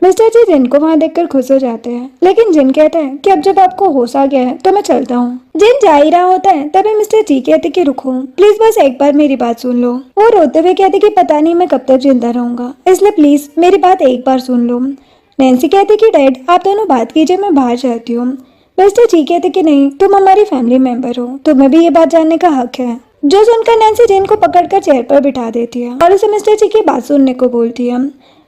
Speaker 1: मिस्टर जी जिन को वहां देखकर खुश हो जाते हैं, लेकिन जिन कहता है कि अब जब आपको होश आ गया है तो मैं चलता हूँ। जिन जा ही रहा होता है तभी मिस्टर जी कहते कि रुको प्लीज, बस एक बार मेरी बात सुन लो। वो रोते हुए कहते कि पता नहीं मैं कब तक जिंदा रहूंगा, इसलिए प्लीज मेरी बात एक बार सुन लो। नैन्सी कहती कि डैड आप दोनों बात कीजिए, मैं बाहर जाती हूँ। मिस्टर जी कहते कि नहीं, तुम हमारी फैमिली मेंबर हो, तुम्हें भी ये बात जानने का हक है। जो सुनकर नैन्सी जिन को पकड़कर चेयर पर बिठा देती है और उसे मिस्टर जी की बात सुनने को बोलती है।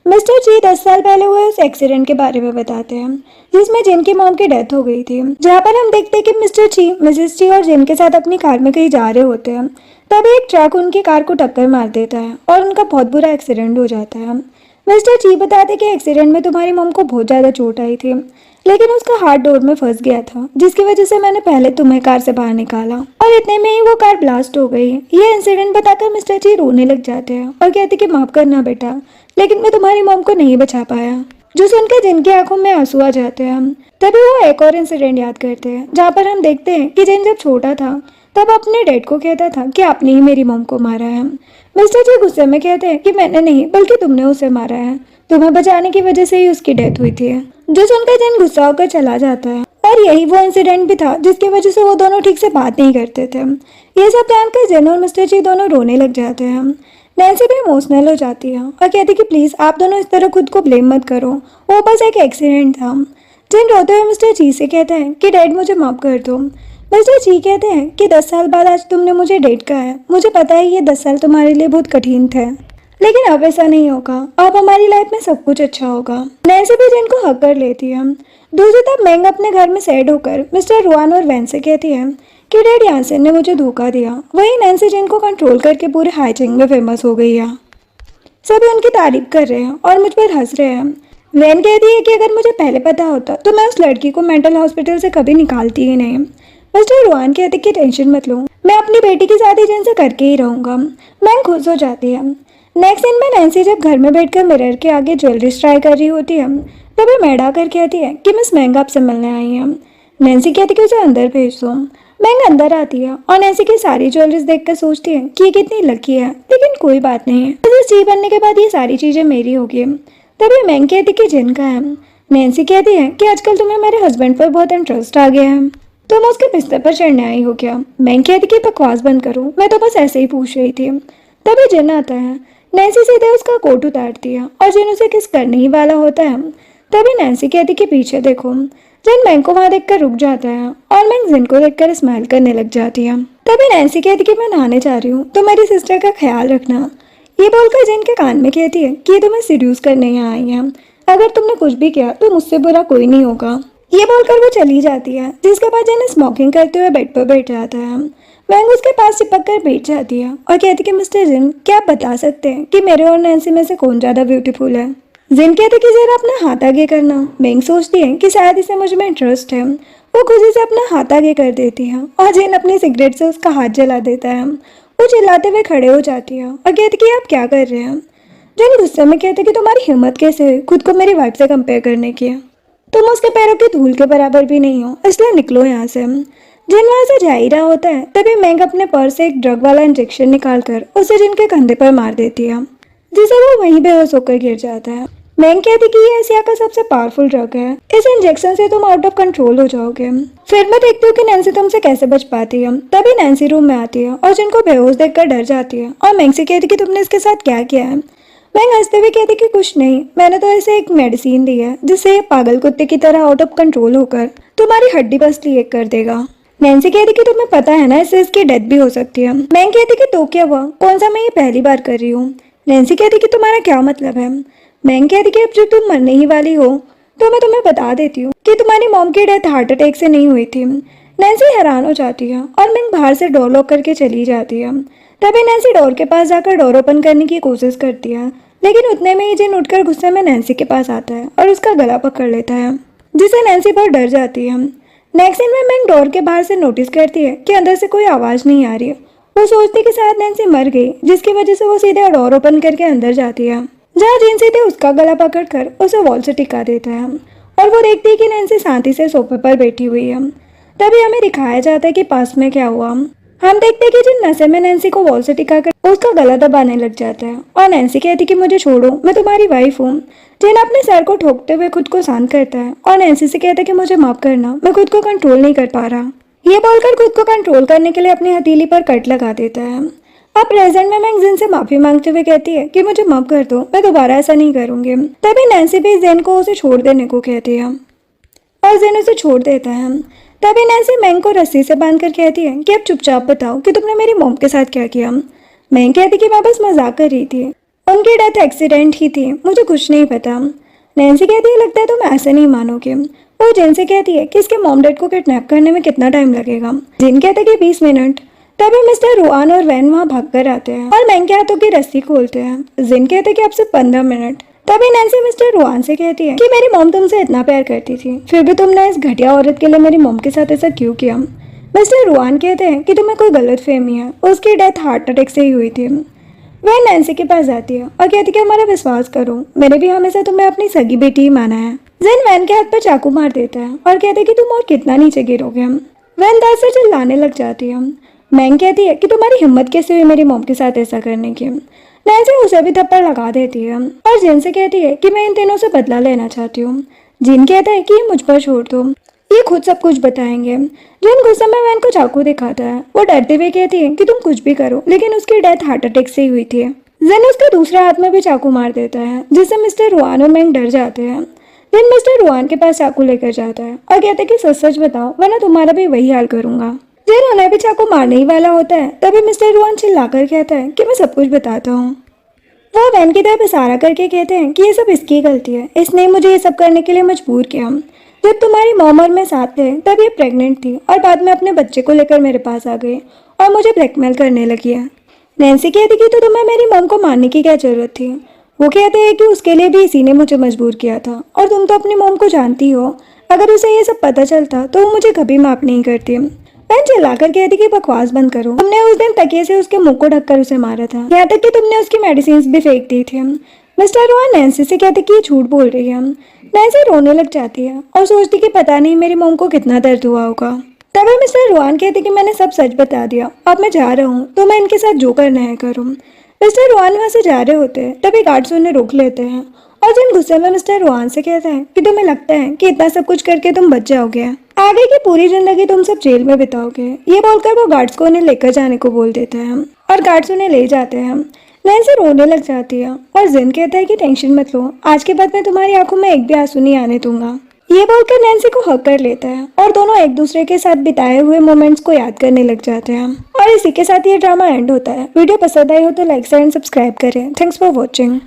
Speaker 1: मिस्टर जी 10 साल पहले हुए उस एक्सीडेंट के बारे में बताते हैं जिसमें जिन की मॉम की डेथ हो गई थी, जहाँ पर हम देखते हैं कि मिस्टर जी, मिसेस जी और जिन के साथ अपनी कार में कहीं जा रहे होते हैं। तभी एक ट्रक उनकी कार को टक्कर मार देता है और उनका बहुत बुरा एक्सीडेंट हो जाता है। मिस्टर जी बताते कि एक्सीडेंट में तुम्हारी मॉम को बहुत ज्यादा चोट आई थी, लेकिन उसका हाथ डोर में फंस गया था, जिसकी वजह से मैंने पहले तुम्हें कार से बाहर निकाला और इतने में ही वो कार ब्लास्ट हो गई। ये इंसिडेंट बताकर मिस्टर जी रोने लग जाते हैं और कहते कि माफ करना बेटा, लेकिन मैं तुम्हारी मॉम को नहीं बचा पाया। जो सुनकर जिनकी आंखों में आंसू आ जाते हैं। तभी वो एक और इंसिडेंट याद करते हैं, जहाँ पर हम देखते हैं कि जिन जब छोटा था तब अपने डैड को कहता था कि आपने ही मेरी मॉम को मारा है। मिस्टर जी गुस्से में कहते हैं कि मैंने नहीं, बल्कि तुमने उसे मारा है, तुम्हें बचाने की वजह से ही उसकी डेथ हुई थी। जो सुनकर जिन गुस्सा होकर चला जाता है और यही वो इंसिडेंट भी था जिसकी वजह से वो दोनों ठीक से बात नहीं करते थे। ये सब जानकर जिन और मिस्टर जी दोनों रोने लग जाते हैं। नैन्सी भी इमोशनल हो जाती है और कहती कि प्लीज आप दोनों इस तरह खुद को ब्लेम मत करो, वो बस एक एक्सीडेंट था। जिन रोते हुए मिस्टर जी से कहता है कि डैड मुझे माफ कर दो। मिस्टर जी कहते हैं कि 10 साल बाद आज तुमने मुझे डेट कहा है, मुझे पता है ये 10 साल तुम्हारे लिए बहुत कठिन थे, लेकिन अब ऐसा नहीं होगा, अब हमारी लाइफ में सब कुछ अच्छा होगा। नैन्सी भी जिन को हक कर लेती है। दूसरी तरफ मैंग अपने घर में सैड होकर मिस्टर रुआन और वैन से कहती है कि डैड यासिन ने मुझे धोखा दिया। वही नैन्सी जिन को कंट्रोल करके पूरे हाईजिंग में फेमस हो गई है। सभी उनकी तारीफ कर रहे हैं और मुझ पर हंस रहे हैं। वैन कहती है कि अगर मुझे पहले पता होता तो मैं उस लड़की को मेंटल हॉस्पिटल से कभी निकालती ही नहीं। मिस्टर रुआन कहते कि टेंशन मत लो, मैं अपनी बेटी की शादी जिन से करके ही रहूंगा। मैंग खुश हो जाती है। नेक्स्ट सीन में नैन्सी जब घर में बैठकर मिरर के आगे ज्वेलरीज ट्राई कर रही होती है, तभी मैड आकर कहती है कि मिस मैंग आपसे मिलने आई है। नैन्सी कहती कि उसे अंदर भेज दो। मैंग अंदर आती है और नैन्सी की सारी ज्वेलरीज देखकर सोचती है कि ये कितनी लकी है, लेकिन कोई बात नहीं है, जी बनने के बाद ये सारी चीजें मेरी होगी। तभी मैंग कहती कि जिन का है। नैन्सी कहती है कि आजकल तुम्हें मेरे हस्बैंड पर बहुत इंटरेस्ट आ गया है, तुम उसके बिस्तर पर चढ़ने आई हो क्या। मैंग कहती कि बकवास बंद करो, मैं तो बस ऐसे ही पूछ रही थी। तभी जिन आता है। नैन्सी सीधे उसका कोट उतारती है और जिन उसे किस करने ही वाला होता है। तभी नैन्सी कहती कि पीछे देखो। जिन मैंग को वहां देखकर रुक जाता है और मैंग जिन को देखकर स्माइल करने लग जाती है। तभी नैन्सी कहती कि मैं नहाने जा रही हूँ, तो मेरी सिस्टर का ख्याल रखना। ये बोलकर जिन के कान में कहती है कि तुम्हें सीड्यूस करने यहाँ आई है, अगर तुमने कुछ भी किया तो मुझसे बुरा कोई नहीं होगा। ये बोलकर वो चली जाती है, जिसके बाद जिन स्मोकिंग करते हुए बेड पर बैठ जाता है। मैंग उसके पास चिपक कर बैठ जाती है और कहती कि मिस्टर जिन, क्या आप बता सकते हैं कि मेरे और नैन्सी में से कौन ज्यादा ब्यूटीफुल है। जिन कहते कि जरा अपना हाथ आगे करना। मैंग सोचती है कि शायद इसे मुझ में इंटरेस्ट है। वो खुशी से अपना हाथ आगे कर देती है और जिन अपनी सिगरेट से उसका हाथ जला देता है। वो चिल्लाते हुए खड़े हो जाती है और कहती कि आप क्या कर रहे हैं। जिन गुस्से में कहते कि तुम्हारी हिम्मत कैसे है खुद को मेरी वाइफ से कंपेयर करने की, तुम उसके पैरों की धूल के बराबर भी नहीं हो, इसलिए निकलो यहाँ से। जिन वहां से जा ही रहा होता है, तभी मैंग अपने पर्स से एक ड्रग वाला इंजेक्शन निकालकर उसे जिन के कंधे पर मार देती है। जिसे वो वहीं बेहोश होकर गिर जाता है। मैंग कहती कि ये एशिया का सबसे पावरफुल ड्रग है, इस इंजेक्शन से तुम आउट ऑफ कंट्रोल हो जाओगे। फिर मैं देखती हूँ कि नैन्सी तुमसे कैसे बच पाती है। तभी नैन्सी रूम में आती है और जिनको बेहोश देखकर डर जाती है और मैंग से कहती कि तुमने इसके साथ क्या किया है। मैंग हंसते हुए कहती कि कुछ नहीं, मैंने तो इसे एक मेडिसिन दी है जिससे ये पागल कुत्ते की तरह आउट ऑफ कंट्रोल होकर तुम्हारी हड्डी पसली एक कर देगा। नैन्सी कहती कि तुम्हें पता है ना इससे इसकी डेथ भी हो सकती है। मैंग कहती कि तो क्या हुआ, कौन सा मैं ये पहली बार कर रही हूँ। नैन्सी कहती कि तुम्हारा क्या मतलब है। मैंग कहती कि अब जब तुम मरने ही वाली हो तो मैं तुम्हें बता देती हूँ कि तुम्हारी मॉम की डेथ हार्ट अटैक से नहीं हुई थी। नैन्सी हैरान हो जाती है और मैंग बाहर से डोर लॉक करके चली जाती है। तभी नैन्सी डोर के पास जाकर डोर ओपन करने की कोशिश करती है, लेकिन उतने में ही जिन उठकर गुस्से में नैन्सी के पास आता है और उसका गला पकड़ लेता है, जिससे नैन्सी बहुत डर जाती है। नेक्स्ट सीन में मैंग डोर के बाहर से नोटिस करती है कि अंदर से कोई आवाज़ नहीं आ रही। वो सोचती कि शायद नैन्सी मर गई, जिसकी वजह से वो सीधे डोर ओपन करके अंदर जाती है, जहाँ जिन सीधे उसका गला पकड़कर उसे वॉल से टिका देता है और वो देखती है कि नैन्सी शांति से सोफे पर बैठी हुई है। तभी हमें दिखाया जाता है कि पास में क्या हुआ। हम देखते हैं कि जिन नशे में नैन्सी को वॉल से टिकाकर उसका गला दबाने लग जाता है और नैन्सी कहती कि मुझे छोड़ो, मैं तुम्हारी वाइफ हूँ। जिन अपने सर को ठोकते हुए खुद को शांत करता है और नैन्सी से कहता है कि मुझे माफ करना, मैं खुद को कंट्रोल नहीं कर पा रहा। ये बोलकर खुद को कंट्रोल करने के लिए अपनी हथेली पर कट लगा देता है। अब प्रेजेंट में मैंग जिन से माफी मांगते हुए कहती है कि मुझे माफ कर दो, मैं दोबारा ऐसा नहीं करूंगी। तभी नैन्सी भी जिन को उसे छोड़ देने को कहती है और जिन उसे छोड़ देता है। तभी नैन्सी मैंग को रस्सी से बांधकर कहती है कि अब चुपचाप बताओ कि तुमने मेरी मॉम के साथ क्या किया। मैंग कहती कि मैं बस मजाक कर रही थी, उनकी डेथ एक्सीडेंट ही थी, मुझे कुछ नहीं पता। नैन्सी कहती है लगता है तुम ऐसे नहीं मानोगे। वो जिन से कहती है कि इसके मॉम डैड को किडनैप करने में कितना टाइम लगेगा। जिन कहते कि 20 मिनट। तभी मिस्टर रुआन और वैन वहाँ भागकर आते हैं और मैंग के हाथों की रस्सी खोलते हैं। जिन कहते हैं कि अब से 15 मिनट। तभी नैन्सी मिस्टर रुआन से कहती है कि मेरी मॉम तुमसे इतना प्यार करती थी, फिर भी तुमने इस घटिया औरत के लिए मेरी मॉम के साथ ऐसा क्यों किया। मिस्टर रुआन कहते हैं कि तुम्हें कोई गलतफहमी है, उसकी डेथ हार्ट अटैक से ही हुई थी। वह नैन्सी के पास जाती है और कहती कि हमारा विश्वास करो, मैंने भी हमेशा तुम्हें अपनी सगी बेटी ही माना है। जिन वैन के हाथ पर चाकू मार देता है और कहते कि तुम और कितना नीचे गिरोगे। वैन दर्द से चिल्लाने लग जाती है। मैंग कहती है कि तुम्हारी हिम्मत कैसे हुई मेरी मॉम के साथ ऐसा करने की। नैन्सी उसे भी थप्पड़ लगा देती है और जिन से कहती है कि मैं इन तीनों से बदला लेना चाहती हूँ। जिन कहता है कि ये मुझ पर छोड़ दो, ये खुद सब कुछ बताएंगे। जिन गुस्से में वैन को चाकू दिखाता है। वो डरते हुए कहती है कि तुम कुछ भी करो, लेकिन उसकी डेथ हार्ट अटैक से ही हुई थी। जिन उसके दूसरे हाथ में भी चाकू मार देता है, जिससे मिस्टर रुआन और मैंग डर जाते हैं। जिन मिस्टर रुआन के पास चाकू लेकर जाता है और कहता है कि सच सच बताओ वरना तुम्हारा भी वही हाल करूंगा। जिन उन्हें भी चाकू मारने ही वाला होता है, तभी मिस्टर रुआन चिल्लाकर कहता है कि मैं सब कुछ बताता हूँ। वो वैन की तरफ इशारा करके कहते हैं कि ये सब इसकी गलती है, इसने मुझे ये सब करने के लिए मजबूर किया। जब तुम्हारी मॉम और मैं साथ थे तब ये प्रेग्नेंट थी और बाद में अपने बच्चे को लेकर मेरे पास आ गई और मुझे ब्लैकमेल करने लगी है। नैन्सी कहती कि तो तुम्हें मेरी मॉम को मारने की क्या जरूरत थी। वो कहते हैं कि उसके लिए भी इसी ने मुझे मजबूर किया था और तुम तो अपनी मॉम को जानती हो, अगर उसे ये सब पता चलता तो वो मुझे कभी माफ नहीं करती। मैं चिल्लाकर कहती कि बकवास बंद करो, तुमने उस दिन तकिए से उसके मुंह को ढककर उसे मारा था, यहाँ तक कि तुमने उसकी मेडिसिन भी फेंक दी थी। मिस्टर रुआन नैन्सी से कहते कि ये झूठ बोल रही है। नैन्सी रोने लग जाती है और सोचती कि पता नहीं मेरी मॉम को कितना दर्द हुआ होगा। तभी मिस्टर रुआन कहते कि मैंने सब सच बता दिया, अब मैं जा रहा हूँ, तो मैं इनके साथ जो करना है करूँ। मिस्टर रुआन वहाँ से जा रहे होते हैं, तभी गार्ड्स उन्हें रोक लेते हैं और जिन गुस्से में मिस्टर रुआन से कहते हैं कि तुम्हें लगता है कि इतना सब कुछ करके तुम बच जाओगे, आगे की पूरी जिंदगी तुम सब जेल में बिताओगे। ये बोलकर वो गार्ड्स को उन्हें लेकर जाने को बोल देता है और गार्ड्स उन्हें ले जाते हैं। नैन्सी रोने लग जाती है और जिन कहता है कि टेंशन मत लो, आज के बाद मैं तुम्हारी आंखों में एक भी आंसू नहीं आने दूंगा। ये बोलकर नैन्सी को हक कर लेता है और दोनों एक दूसरे के साथ बिताए हुए मोमेंट्स को याद करने लग जाते हैं। और इसी के साथ ये ड्रामा एंड होता है। वीडियो पसंद आई हो तो लाइक शेयर एंड सब्सक्राइब करें। Thanks for watching.